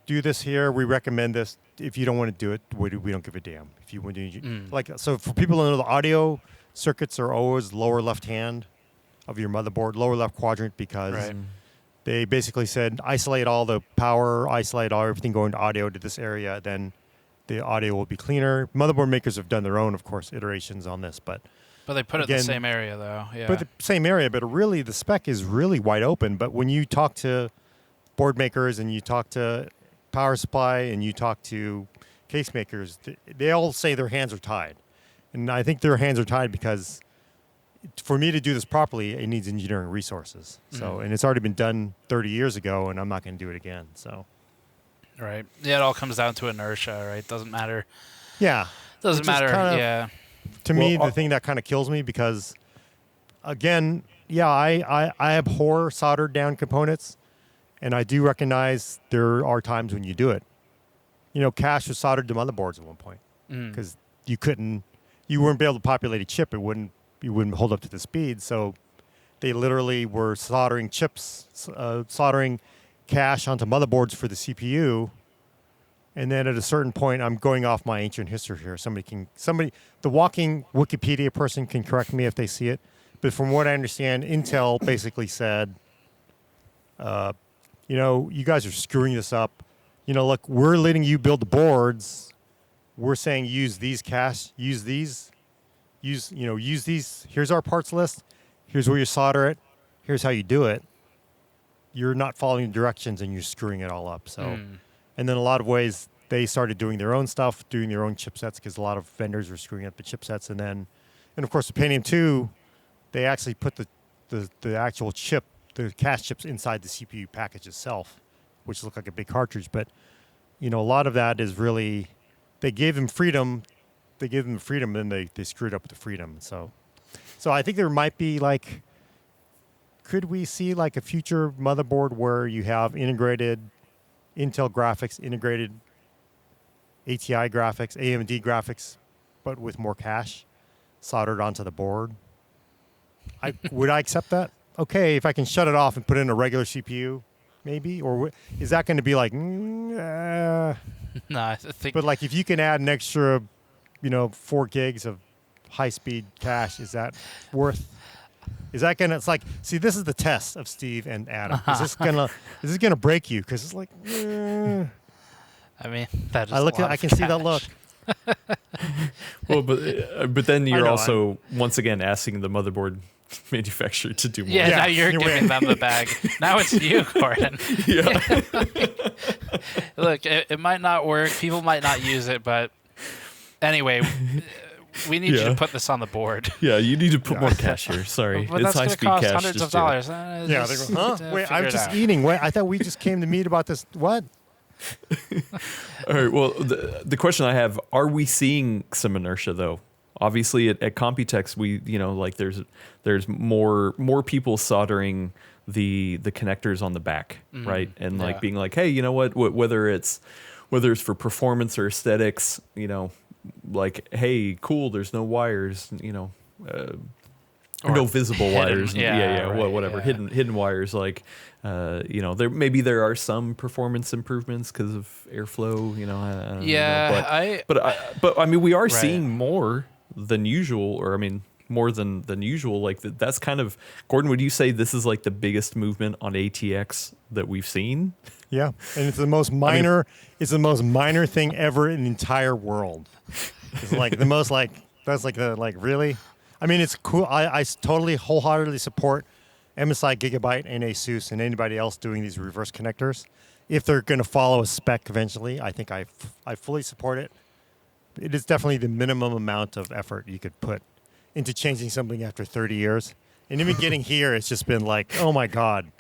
do this here. We recommend this. If you don't want to do it, we don't give a damn. If you want to, like, so for people who know, the audio circuits are always lower left hand of your motherboard, lower left quadrant, because Right. they basically said isolate all the power, isolate everything going to audio to this area, then the audio will be cleaner. Motherboard makers have done their own, of course, iterations on this, but But they put it in Again, the same area, though. Yeah. the same area. But really, the spec is really wide open. But when you talk to board makers and you talk to power supply and you talk to case makers, they all say their hands are tied. And I think their hands are tied because for me to do this properly, it needs engineering resources. So, and it's already been done 30 years ago, and I'm not going to do it again. So, Right. Yeah, it all comes down to inertia, right? Doesn't matter. yeah. Doesn't Which is matter. kind of- Yeah. To me, Well, the thing that kind of kills me because, again, yeah, I abhor soldered down components, and I do recognize there are times when you do it. Cache was soldered to motherboards at one point because you weren't able to populate a chip. You wouldn't hold up to the speed. So they literally were soldering chips, soldering cache onto motherboards for the CPU. And then at a certain point, I'm going off my ancient history here. The walking Wikipedia person can correct me if they see it. But from what I understand, Intel basically said, you guys are screwing this up. Look, we're letting you build the boards. We're saying use these cache, use these. Here's our parts list. Here's where you solder it. Here's how you do it. You're not following directions and you're screwing it all up. So. And then a lot of ways they started doing their own stuff, doing their own chipsets because a lot of vendors were screwing up the chipsets. And of course, the Pentium 2, they actually put the actual chip, the cache chips inside the CPU package itself, which looked like a big cartridge. But, a lot of that is really, they gave them freedom they give them freedom, then they screwed up with the freedom. So I think there might be like, could we see like a future motherboard where you have integrated Intel graphics, integrated ATI graphics, AMD graphics, but with more cache soldered onto the board? Would I accept that? Okay, if I can shut it off and put in a regular CPU, maybe? Or is that going to be like, No, I think. But like if you can add an extra, 4 gigs of high-speed cache, is that worth? Is that gonna? It's like, see, this is the test of Steve and Adam. Is this gonna break you? Because it's like, I mean, that is. I can see that look. Well, but then you're also once again asking the motherboard manufacturer to do more. Yeah, now you're giving them the bag. Now it's you, Gordon. Yeah. Look, it might not work. People might not use it, but anyway, we need you to put this on the board. Yeah, you need to put more cash here. Sorry, But it's that's going to high-speed cost cache. hundreds of dollars. Yeah, they go, huh? Wait, I'm just eating. Wait, I thought we just came to meet about this. What? All right. Well, the question I have: are we seeing some inertia though? Obviously, at Computex, we there's more people soldering the connectors on the back, right? And like being like, hey, you know what? Whether it's for performance or aesthetics, like, hey, cool. There's no wires, no visible wires. Whatever. Yeah. Hidden wires. Like, there are some performance improvements because of airflow. I don't know. But I mean, we are seeing more than usual, or I mean, more than usual. Like that's kind of, Gordon, would you say this is like the biggest movement on ATX that we've seen? Yeah, and it's the most minor. It's the most minor thing ever in the entire world. It's like the most like that's like the like really. I mean, it's cool. I totally wholeheartedly support MSI Gigabyte and ASUS and anybody else doing these reverse connectors. If they're going to follow a spec eventually, I think I fully support it. It is definitely the minimum amount of effort you could put into changing something after 30 years. And even getting here, it's just been like, oh my God.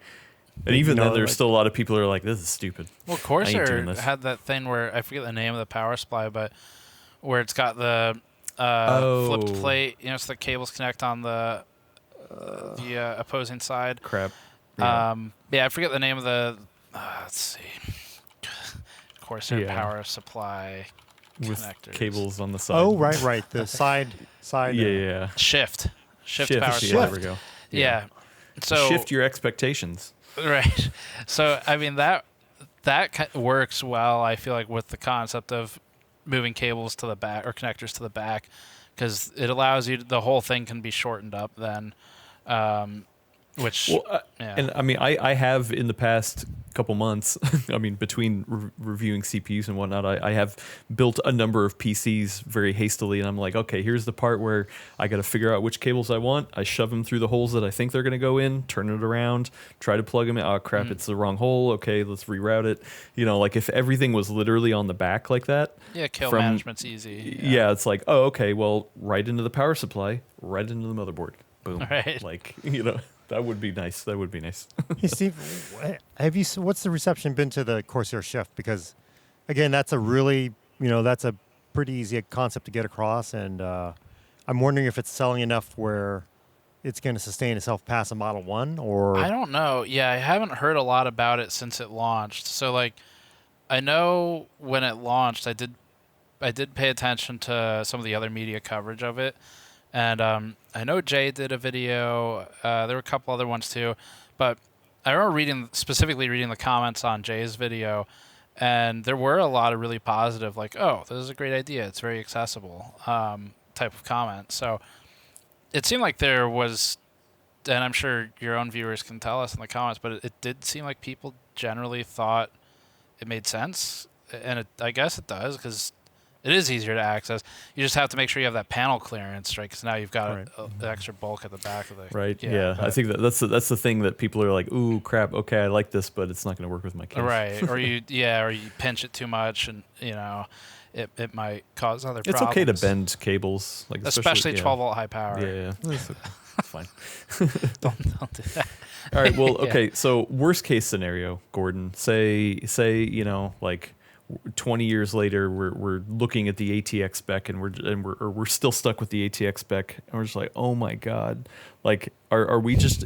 And even then, there's still a lot of people who are like, this is stupid. Well, Corsair had that thing where, I forget the name of the power supply, but where it's got the flipped plate, so the cables connect on the opposing side. Crap. I forget the name of the, let's see, Corsair power supply with connectors. Cables on the side. Oh, right. The side. Yeah. Shift power supply. There we go. Yeah. So shift your expectations. Right. So, I mean, that works well, I feel like, with the concept of moving cables to the back or connectors to the back, because it allows you the whole thing can be shortened up then, which and I mean I have in the past couple months I mean between reviewing CPUs and whatnot, I have built a number of PCs very hastily, and I'm like, okay, here's the part where I got to figure out which cables I want. I shove them through the holes that I think they're going to go in, turn it around, try to plug them in. Oh crap, it's the wrong hole. Okay, let's reroute it. Like if everything was literally on the back like that, management's easy. Yeah, it's like, oh, okay, well, right into the power supply, right into the motherboard, boom. Right. Like that would be nice. Hey, Steve, what's the reception been to the Corsair Shift? Because, again, that's a really, that's a pretty easy concept to get across. And I'm wondering if it's selling enough where it's going to sustain itself past a Model 1 or... I don't know. Yeah, I haven't heard a lot about it since it launched. So, like, I know when it launched, I did pay attention to some of the other media coverage of it. And I know Jay did a video. There were a couple other ones too, but I remember specifically reading the comments on Jay's video, and there were a lot of really positive, like, "Oh, this is a great idea. It's very accessible," type of comments. So it seemed like there was, and I'm sure your own viewers can tell us in the comments, but it did seem like people generally thought it made sense, and I guess it does because it is easier to access. You just have to make sure you have that panel clearance, right? Because now you've got the extra bulk at the back of the... Right, yeah. I think that's the thing that people are like, ooh, crap, okay, I like this, but it's not going to work with my case. Right, or you pinch it too much, and, it might cause other problems. It's okay to bend cables. Like especially 12-volt high power. Yeah. It's fine. Don't do that. All right, well, okay, so worst case scenario, Gordon, say like 20 years later, we're looking at the ATX spec, and we're still stuck with the ATX spec, and we're just like, oh my god, like are we just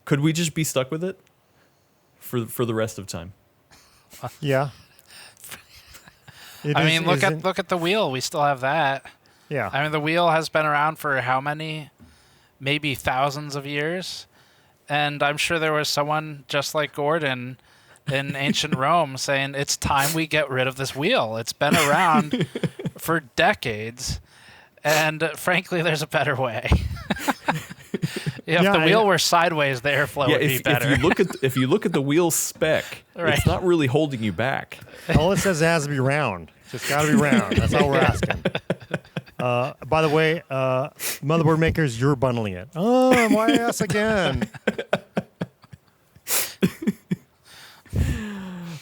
could we just be stuck with it for the rest of time? Yeah. I mean, look at the wheel. We still have that. Yeah. I mean, the wheel has been around for how many? Maybe thousands of years. And I'm sure there was someone just like Gordon in ancient Rome saying, it's time we get rid of this wheel. It's been around for decades. And frankly, there's a better way. If the wheel were sideways, the airflow would be better. If you look at the wheel spec, Right. It's not really holding you back. All it says, it has to be round. Just got to be round. That's all we're asking. By the way, motherboard makers, you're bundling it. Oh, why us again?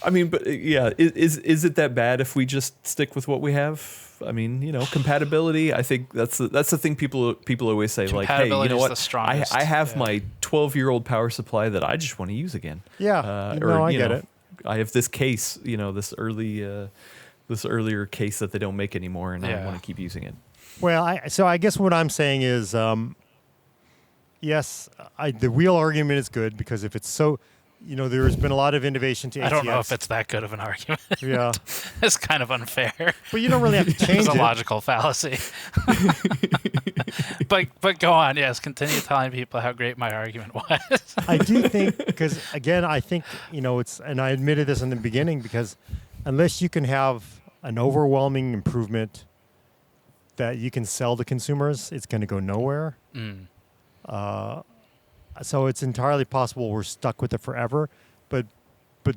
I mean, but yeah, is it that bad if we just stick with what we have? I mean, compatibility. I think that's the thing people always say. Like, hey, you know what? I have my 12-year-old power supply that I just want to use again. Yeah, I get it. I have this case, this earlier case that they don't make anymore, and I want to keep using it. Well, I guess what I'm saying is, yes, the wheel argument is good because if it's so, there's been a lot of innovation to ATX. I don't know if it's that good of an argument. Yeah. It's kind of unfair. But you don't really have to change It's a logical fallacy. But go on, yes, continue telling people how great my argument was. I do think, because again, I think, it's, and I admitted this in the beginning, because unless you can have an overwhelming improvement that you can sell to consumers, it's going to go nowhere. So it's entirely possible we're stuck with it forever. But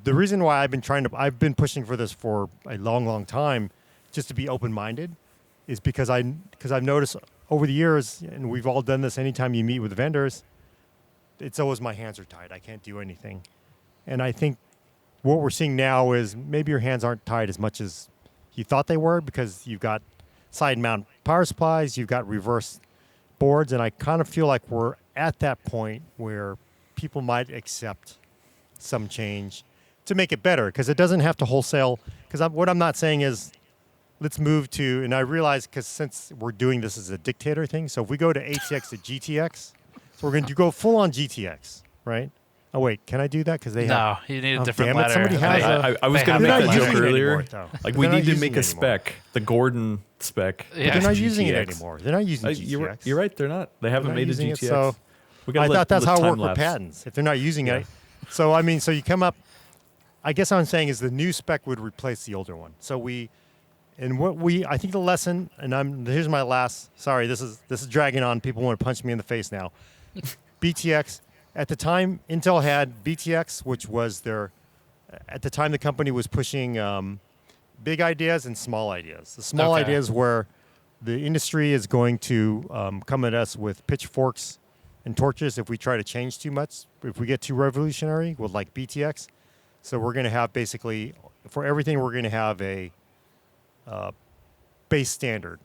the reason why I've been pushing for this for a long, long time, just to be open-minded, is because I've noticed over the years, and we've all done this anytime you meet with vendors, it's always my hands are tied. I can't do anything. And I think what we're seeing now is maybe your hands aren't tied as much as you thought they were, because you've got side mount power supplies, you've got reverse boards, and I kind of feel like we're at that point where people might accept some change to make it better, because it doesn't have to wholesale. Because what I'm not saying is let's move to, and I realize, because since we're doing this as a dictator thing, so if we go to ATX to GTX, so we're going to go full on GTX, right? Oh wait, can I do that? Because they have. No, you need a different damn it, letter. somebody has I was going to make that joke earlier. Anymore, like we need to make a spec, the Gordon spec. Yeah. They're not GTX. using it anymore. They're not using GTX. You're right. They're not. They haven't made a using GTX. it, so I thought that's how it worked with patents. If they're not using it, so I mean, so you come up. I guess what I'm saying is the new spec would replace the older one. So I think the lesson, and here's my last. Sorry, this is dragging on. People want to punch me in the face now. BTX. At the time, Intel had BTX, which was at the time the company was pushing big ideas and small ideas. The small ideas where the industry is going to come at us with pitchforks and torches if we try to change too much, if we get too revolutionary with like BTX. So we're going to have basically, for everything, we're going to have a base standard.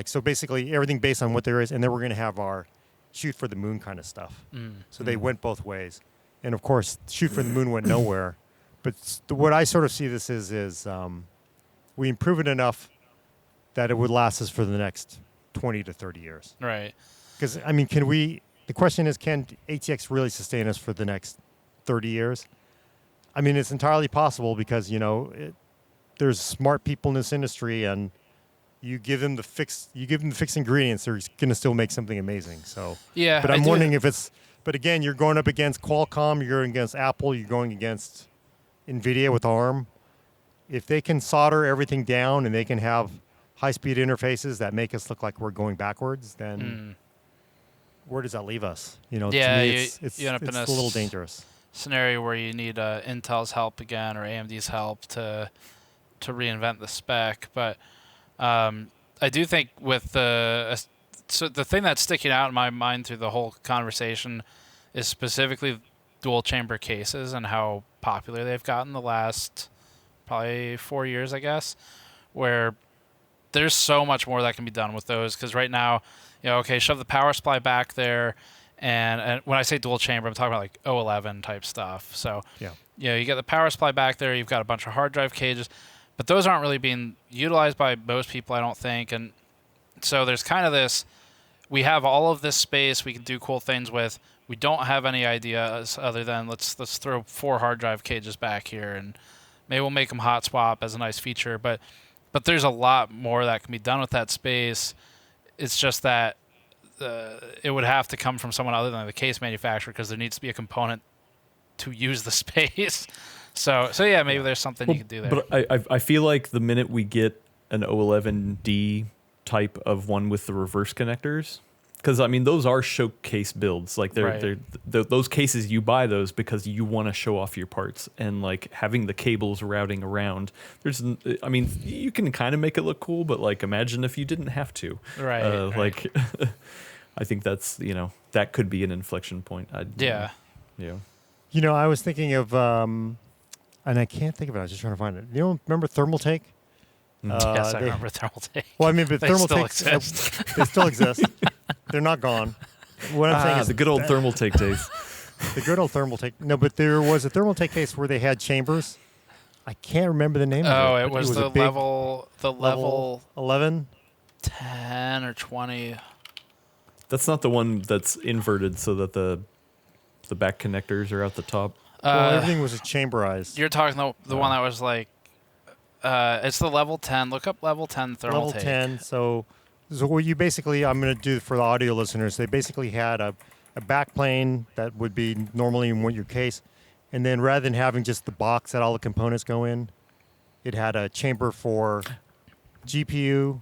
So basically everything based on what there is, and then we're going to have our shoot for the moon kind of stuff. So they went both ways. And of course, shoot for the moon went nowhere. But what I sort of see this is we improve it enough that it would last us for the next 20 to 30 years. Right. Because, I mean, the question is, can ATX really sustain us for the next 30 years? I mean, it's entirely possible because, there's smart people in this industry, and you give them the fixed ingredients, they're going to still make something amazing. So, yeah. But I'm wondering if it's. But again, you're going up against Qualcomm, you're going against Apple, you're going against Nvidia with ARM. If they can solder everything down and they can have high-speed interfaces that make us look like we're going backwards, then where does that leave us? To me, it's you end up in a little dangerous scenario where you need Intel's help again or AMD's help to reinvent the spec, but. I do think with the thing that's sticking out in my mind through the whole conversation is specifically dual chamber cases and how popular they've gotten the last probably 4 years, I guess, where there's so much more that can be done with those. Because right now, shove the power supply back there And when I say dual chamber, I'm talking about like O11 type stuff. So Yeah. you get the power supply back there. You've got a bunch of hard drive cages, but those aren't really being utilized by most people, I don't think. And so there's kind of this, we have all of this space we can do cool things with. We don't have any ideas other than let's throw 4 hard drive cages back here, and maybe we'll make them hot swap as a nice feature. But there's a lot more that can be done with that space. It's just that it would have to come from someone other than the case manufacturer, because there needs to be a component to use the space. So yeah, maybe there's something you can do there. But I feel like the minute we get an O11D type of one with the reverse connectors, because I mean those are showcase builds. Like they're those cases, you buy those because you want to show off your parts, and like having the cables routing around. I mean, you can kind of make it look cool, but like imagine if you didn't have to. Right. Like, I think that's that could be an inflection point. Yeah. I was thinking of, and I can't think of it. I was just trying to find it. You don't remember Thermaltake? Yes, I remember Thermaltake. Well, I mean, but They Thermaltake still exist. They still exist. They're not gone. What I'm saying is the good old Thermaltake days. the good old Thermaltake. No, but there was a Thermaltake case where they had chambers. I can't remember the name of it. Oh, it but was a the big level 11. 10 or 20. That's not the one that's inverted so that the back connectors are out the top. Well, everything was chamberized. You're talking the one that was like, it's the level 10. Look up level 10 Thermaltake. Level 10. So what you basically, I'm going to do for the audio listeners, they basically had a back plane that would be normally in your case. And then rather than having just the box that all the components go in, it had a chamber for GPU,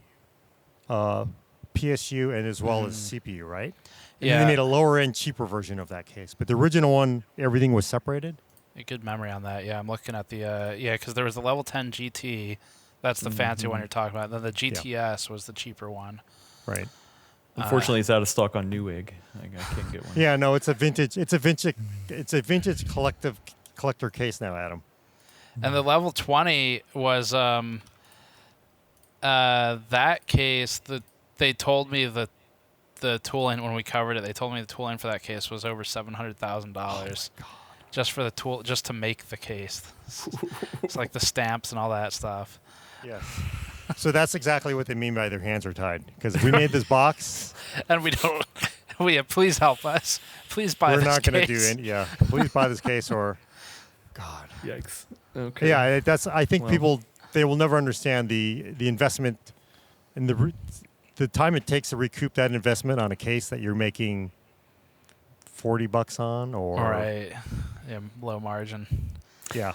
PSU, and as well as CPU, right? And then they made a lower end, cheaper version of that case. But the original one, everything was separated. A good memory on that. Yeah, I'm looking at the because there was the level 10 GT. That's the fancy one you're talking about. And then the GTS was the cheaper one. Right. Unfortunately, it's out of stock on Newegg. I can't get one. Yeah, no, it's a vintage collector case now, Adam. And the level 20 was that case. They told me the tooling when we covered it. They told me the tooling for that case was over $700,000 just for the tool, just to make the case. It's like the stamps and all that stuff. Yes. So that's exactly what they mean by their hands are tied. Because if we made this box, and we don't. Please help us. Please buy this case. We're not going to do it. Yeah. Please buy this case or, God. Yikes. Okay. Yeah, I think people, they will never understand the investment and the time it takes to recoup that investment on a case that you're making $40 on, or right, yeah, low margin. Yeah.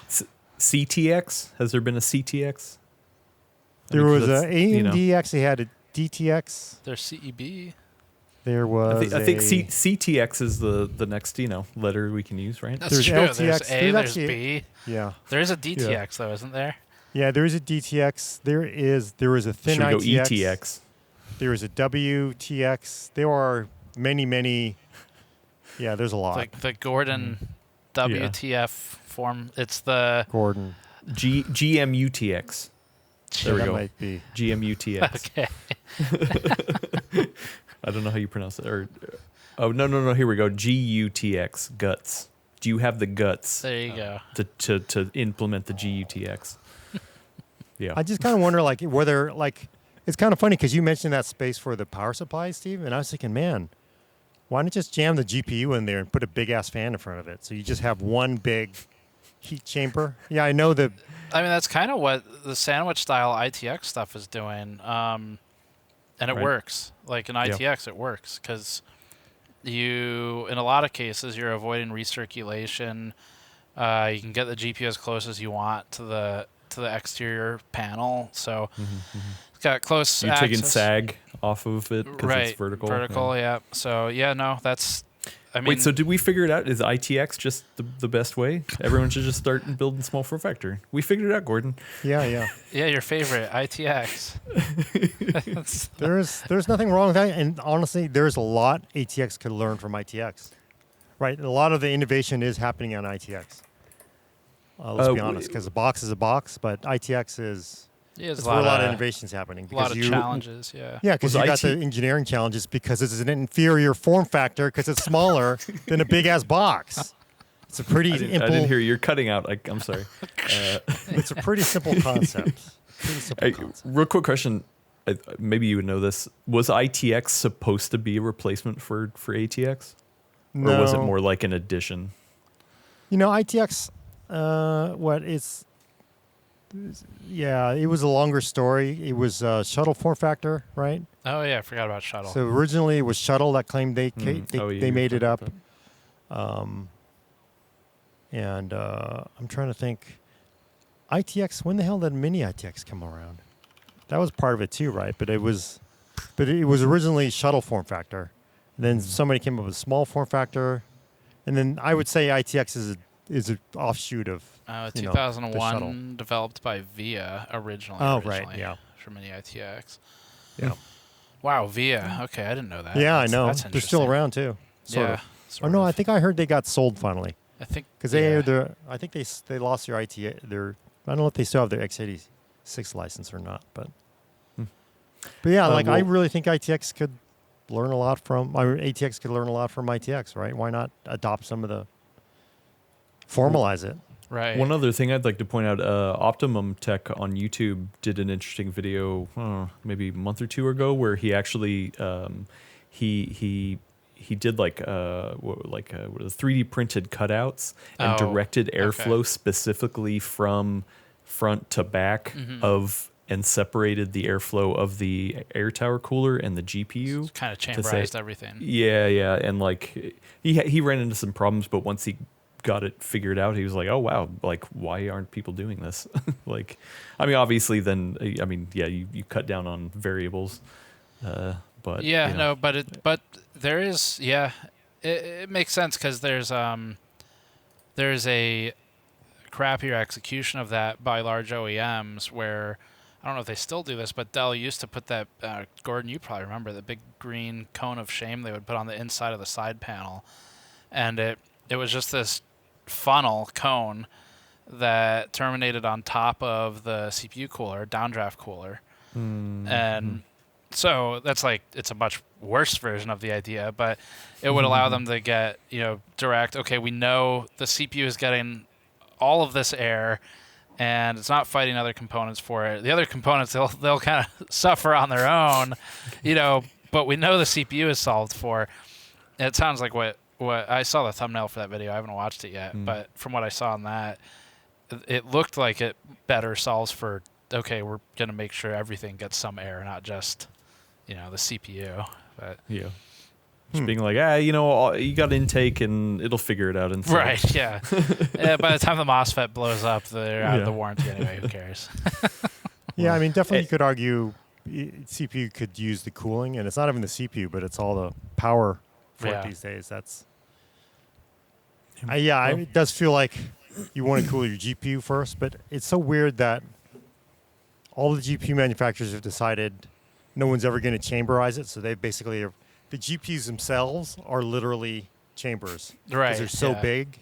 CTX? Has there been a CTX? There was AMD actually had a DTX. There's CEB. There was. I think CTX is the next letter we can use, right? That's there's true. LTX. There's A. There's B. Yeah. There is a DTX though, isn't there? Yeah, there is a DTX. There is a thin Should we go ITX. ETX? There is a WTX. There are many. Yeah, there's a lot. Like the Gordon WTF form. It's the Gordon. GMUTX. There we that go. Might be. GMUTX. Okay. I don't know how you pronounce it. No. Here we go. GUTX. Guts. Do you have the guts? There you go. To implement the GUTX? Yeah. I just kind of wonder, whether it's kind of funny because you mentioned that space for the power supply, Steve, and I was thinking, man, why not just jam the GPU in there and put a big ass fan in front of it, so you just have one big heat chamber? Yeah, I know that. I mean, that's kind of what the sandwich style ITX stuff is doing, and it works. Like in ITX, it works because in a lot of cases, you're avoiding recirculation. You can get the GPU as close as you want to the exterior panel, so it's got close You're access. taking sag off of it because it's vertical. Vertical, yeah. So that's. I mean, wait, so did we figure it out? Is ITX just the best way? Everyone should just start building small form factor. We figured it out, Gordon. Yeah. Yeah, your favorite ITX. There's nothing wrong with that, and honestly, there's a lot ATX could learn from ITX. Right, a lot of the innovation is happening on ITX. Let's be honest, because a box is a box, but ITX is Yeah, there's That's where a lot of innovations happening. A lot of challenges, yeah. Yeah, because you got the engineering challenges because it's an inferior form factor because it's smaller than a big-ass box. It's a pretty I didn't hear you. You're cutting out. I'm sorry. It's a pretty simple concept. Real quick question. Maybe you would know this. Was ITX supposed to be a replacement for ATX? No. Or was it more like an addition? ITX, it was a longer story. It was shuttle form factor, right? Oh, yeah, I forgot about shuttle. So originally it was shuttle that claimed they made it up. And I'm trying to think. ITX, when the hell did mini ITX come around? That was part of it too, right? But it was originally shuttle form factor. And then somebody came up with a small form factor. And then I would say ITX is an offshoot of 2001, developed by VIA originally. Right, yeah. For mini ITX. Yeah. Wow, VIA. Okay, I didn't know that. Yeah, I know. That's They're still around too. Sort of. No, I think I heard they got sold finally. I think because I think they lost their ITX. I don't know if they still have their x86 license or not, but yeah, I really think ITX could learn a lot from, ATX could learn a lot from ITX, right? Why not adopt some of the, formalize it? Right. One other thing I'd like to point out, Optimum Tech on YouTube did an interesting video maybe a month or two ago where he actually he did like 3D printed cutouts and directed airflow specifically from front to back and separated the airflow of the air tower cooler and the GPU. It's kind of chamberized everything. Yeah, and like he ran into some problems, but once he got it figured out, he was like, oh wow, like why aren't people doing this? Like, I mean, obviously then, I mean, yeah, you cut down on variables, but yeah, but there is, it makes sense because there's a crappier execution of that by large OEMs where, I don't know if they still do this, but Dell used to put that, Gordon, you probably remember, the big green cone of shame they would put on the inside of the side panel. And it was just this funnel cone that terminated on top of the CPU cooler, downdraft cooler. And so that's it's a much worse version of the idea, but it would allow them to get, direct, okay, we know the CPU is getting all of this air and it's not fighting other components for it. The other components, they'll kind of suffer on their own, but we know the CPU is solved for. And it sounds like what I saw the thumbnail for that video. I haven't watched it yet, but from what I saw on that, it looked like it better solves for, okay, we're going to make sure everything gets some air, not just, the CPU. But yeah. Just being like, you got intake and it'll figure it out. Right, yeah. By the time the MOSFET blows up, they're out of the warranty anyway. Who cares? Yeah, I mean, definitely you could argue CPU could use the cooling, and it's not even the CPU, but it's all the power for it these days. That's it does feel like you want to cool your GPU first, but it's so weird that all the GPU manufacturers have decided no one's ever going to chamberize it, so they basically are. The GPUs themselves are literally chambers. Right. Because they're so big.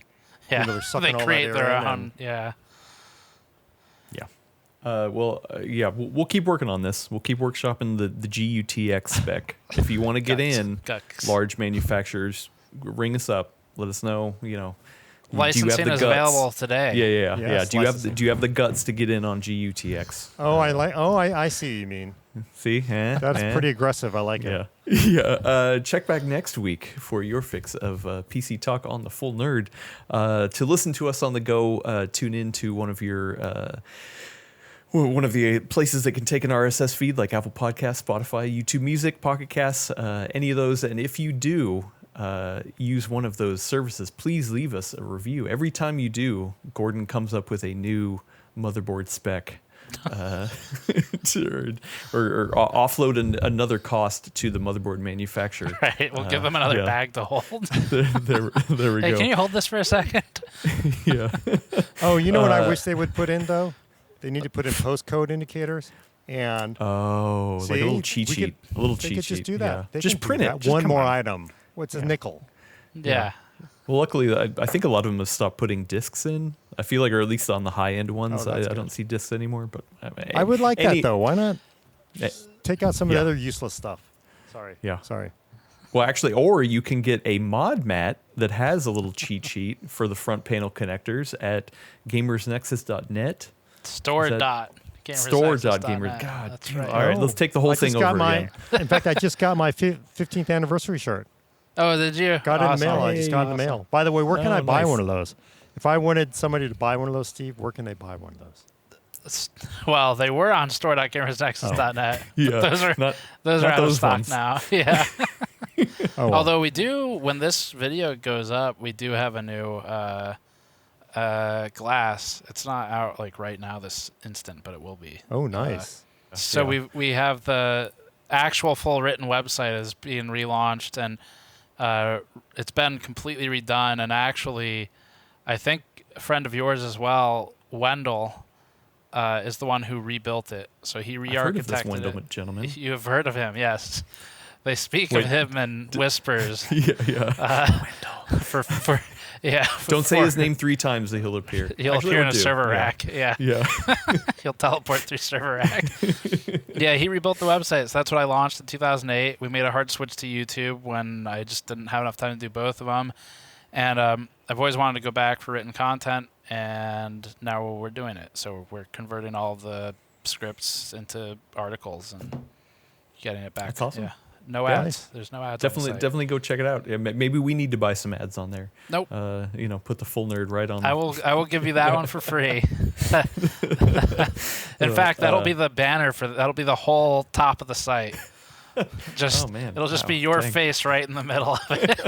Yeah. They're sucking they all create that their air own. in. Yeah. We'll keep working on this. We'll keep workshopping the GUTX spec. If you want to get in, large manufacturers, ring us up. Let us know. Licensing is available today. Yeah. Yes, Do you have the guts to get in on GUTX? I see what you mean. See? That's pretty aggressive. I like it. Yeah. Check back next week for your fix of PC Talk on the Full Nerd. To listen to us on the go, tune in to one of the places that can take an RSS feed, like Apple Podcasts, Spotify, YouTube Music, Pocket Casts, any of those. And if you do use one of those services, please leave us a review. Every time you do, Gordon comes up with a new motherboard spec. or offload another cost to the motherboard manufacturer. Right, we'll give them another bag to hold. there we go. Hey, can you hold this for a second? Yeah. Oh, you know what I wish they would put in though? They need to put in postcode indicators and like a little cheat sheet. A little cheat sheet. Just do that. Yeah. Just print it. One more item. What's a nickel? Yeah. Well, luckily, I think a lot of them have stopped putting discs in I feel like, or at least on the high end ones, Oh, I that's don't good. see discs anymore. But I would like that though. Why not Eh, take out some of yeah. the other useless stuff? Sorry. Yeah. Sorry. Well, actually, or you can get a mod mat that has a little cheat sheet for the front panel connectors at GamersNexus.net. Store.gamer. God, That's damn. right. All right, let's take the whole I thing just got over again. In fact, I just got my 15th anniversary shirt. Oh, did you? Got it in the mail. I Hey. just got it in the mail. By the way, where can Oh, I buy nice. one of those? If I wanted somebody to buy one of those, Steve, where can they buy one of those? Well, they were on store.gamersnexus.net. Yeah, Those are not those are not out of those stock ones. now. Yeah. Oh, well. Although we do, when this video goes up, we do have a new glass. It's not out like right now, this instant, but it will be. Oh, nice. So Yeah. we have the actual full written website is being relaunched, and it's been completely redone. And actually, I think a friend of yours as well, Wendell, is the one who rebuilt it. So he I've heard of this re-architected Wendell it. gentleman. You have heard of him, yes. They speak Wait, of him in whispers. Yeah. For yeah. Don't say for- his name 3 times, he'll appear. He'll Actually, appear in no, a do. server Yeah. rack. Yeah. Yeah. He'll teleport through server rack. Yeah, he rebuilt the website. So that's what I launched in 2008. We made a hard switch to YouTube when I just didn't have enough time to do both of them. And I've always wanted to go back for written content, and now we're doing it. So we're converting all the scripts into articles and getting it back. That's awesome. Yeah. No Yeah. ads. There's no ads. on the Definitely, site. definitely go check it out. Yeah, maybe we need to buy some ads on there. Nope. Put the full nerd right on. I will give you that one for free. In fact, that'll be the banner that'll be the whole top of the site. Just Oh, man. it'll just Wow. be your Dang. face right in the middle of it.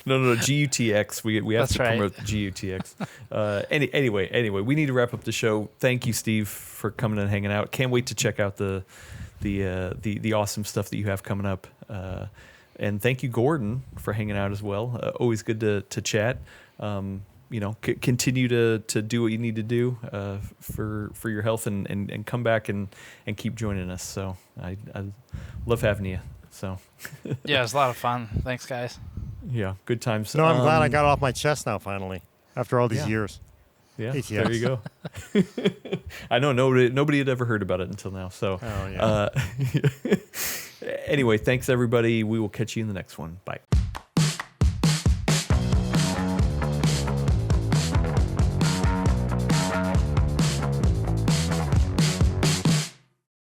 No, GUTX. We have That's to right. promote GUTX. Anyway, we need to wrap up the show. Thank you, Steve, for coming and hanging out. Can't wait to check out the awesome stuff that you have coming up. And thank you, Gordon, for hanging out as well. Always good to chat. Continue to do what you need to do for your health and come back and keep joining us. So I love having you. So Yeah, it was a lot of fun. Thanks, guys. yeah, good times. No, I'm glad I got it off my chest now, finally, after all these yeah. years. Yeah, ATX. there you go. I know nobody had ever heard about it until now. So Oh, yeah. anyway, thanks everybody. We will catch you in the next one. Bye.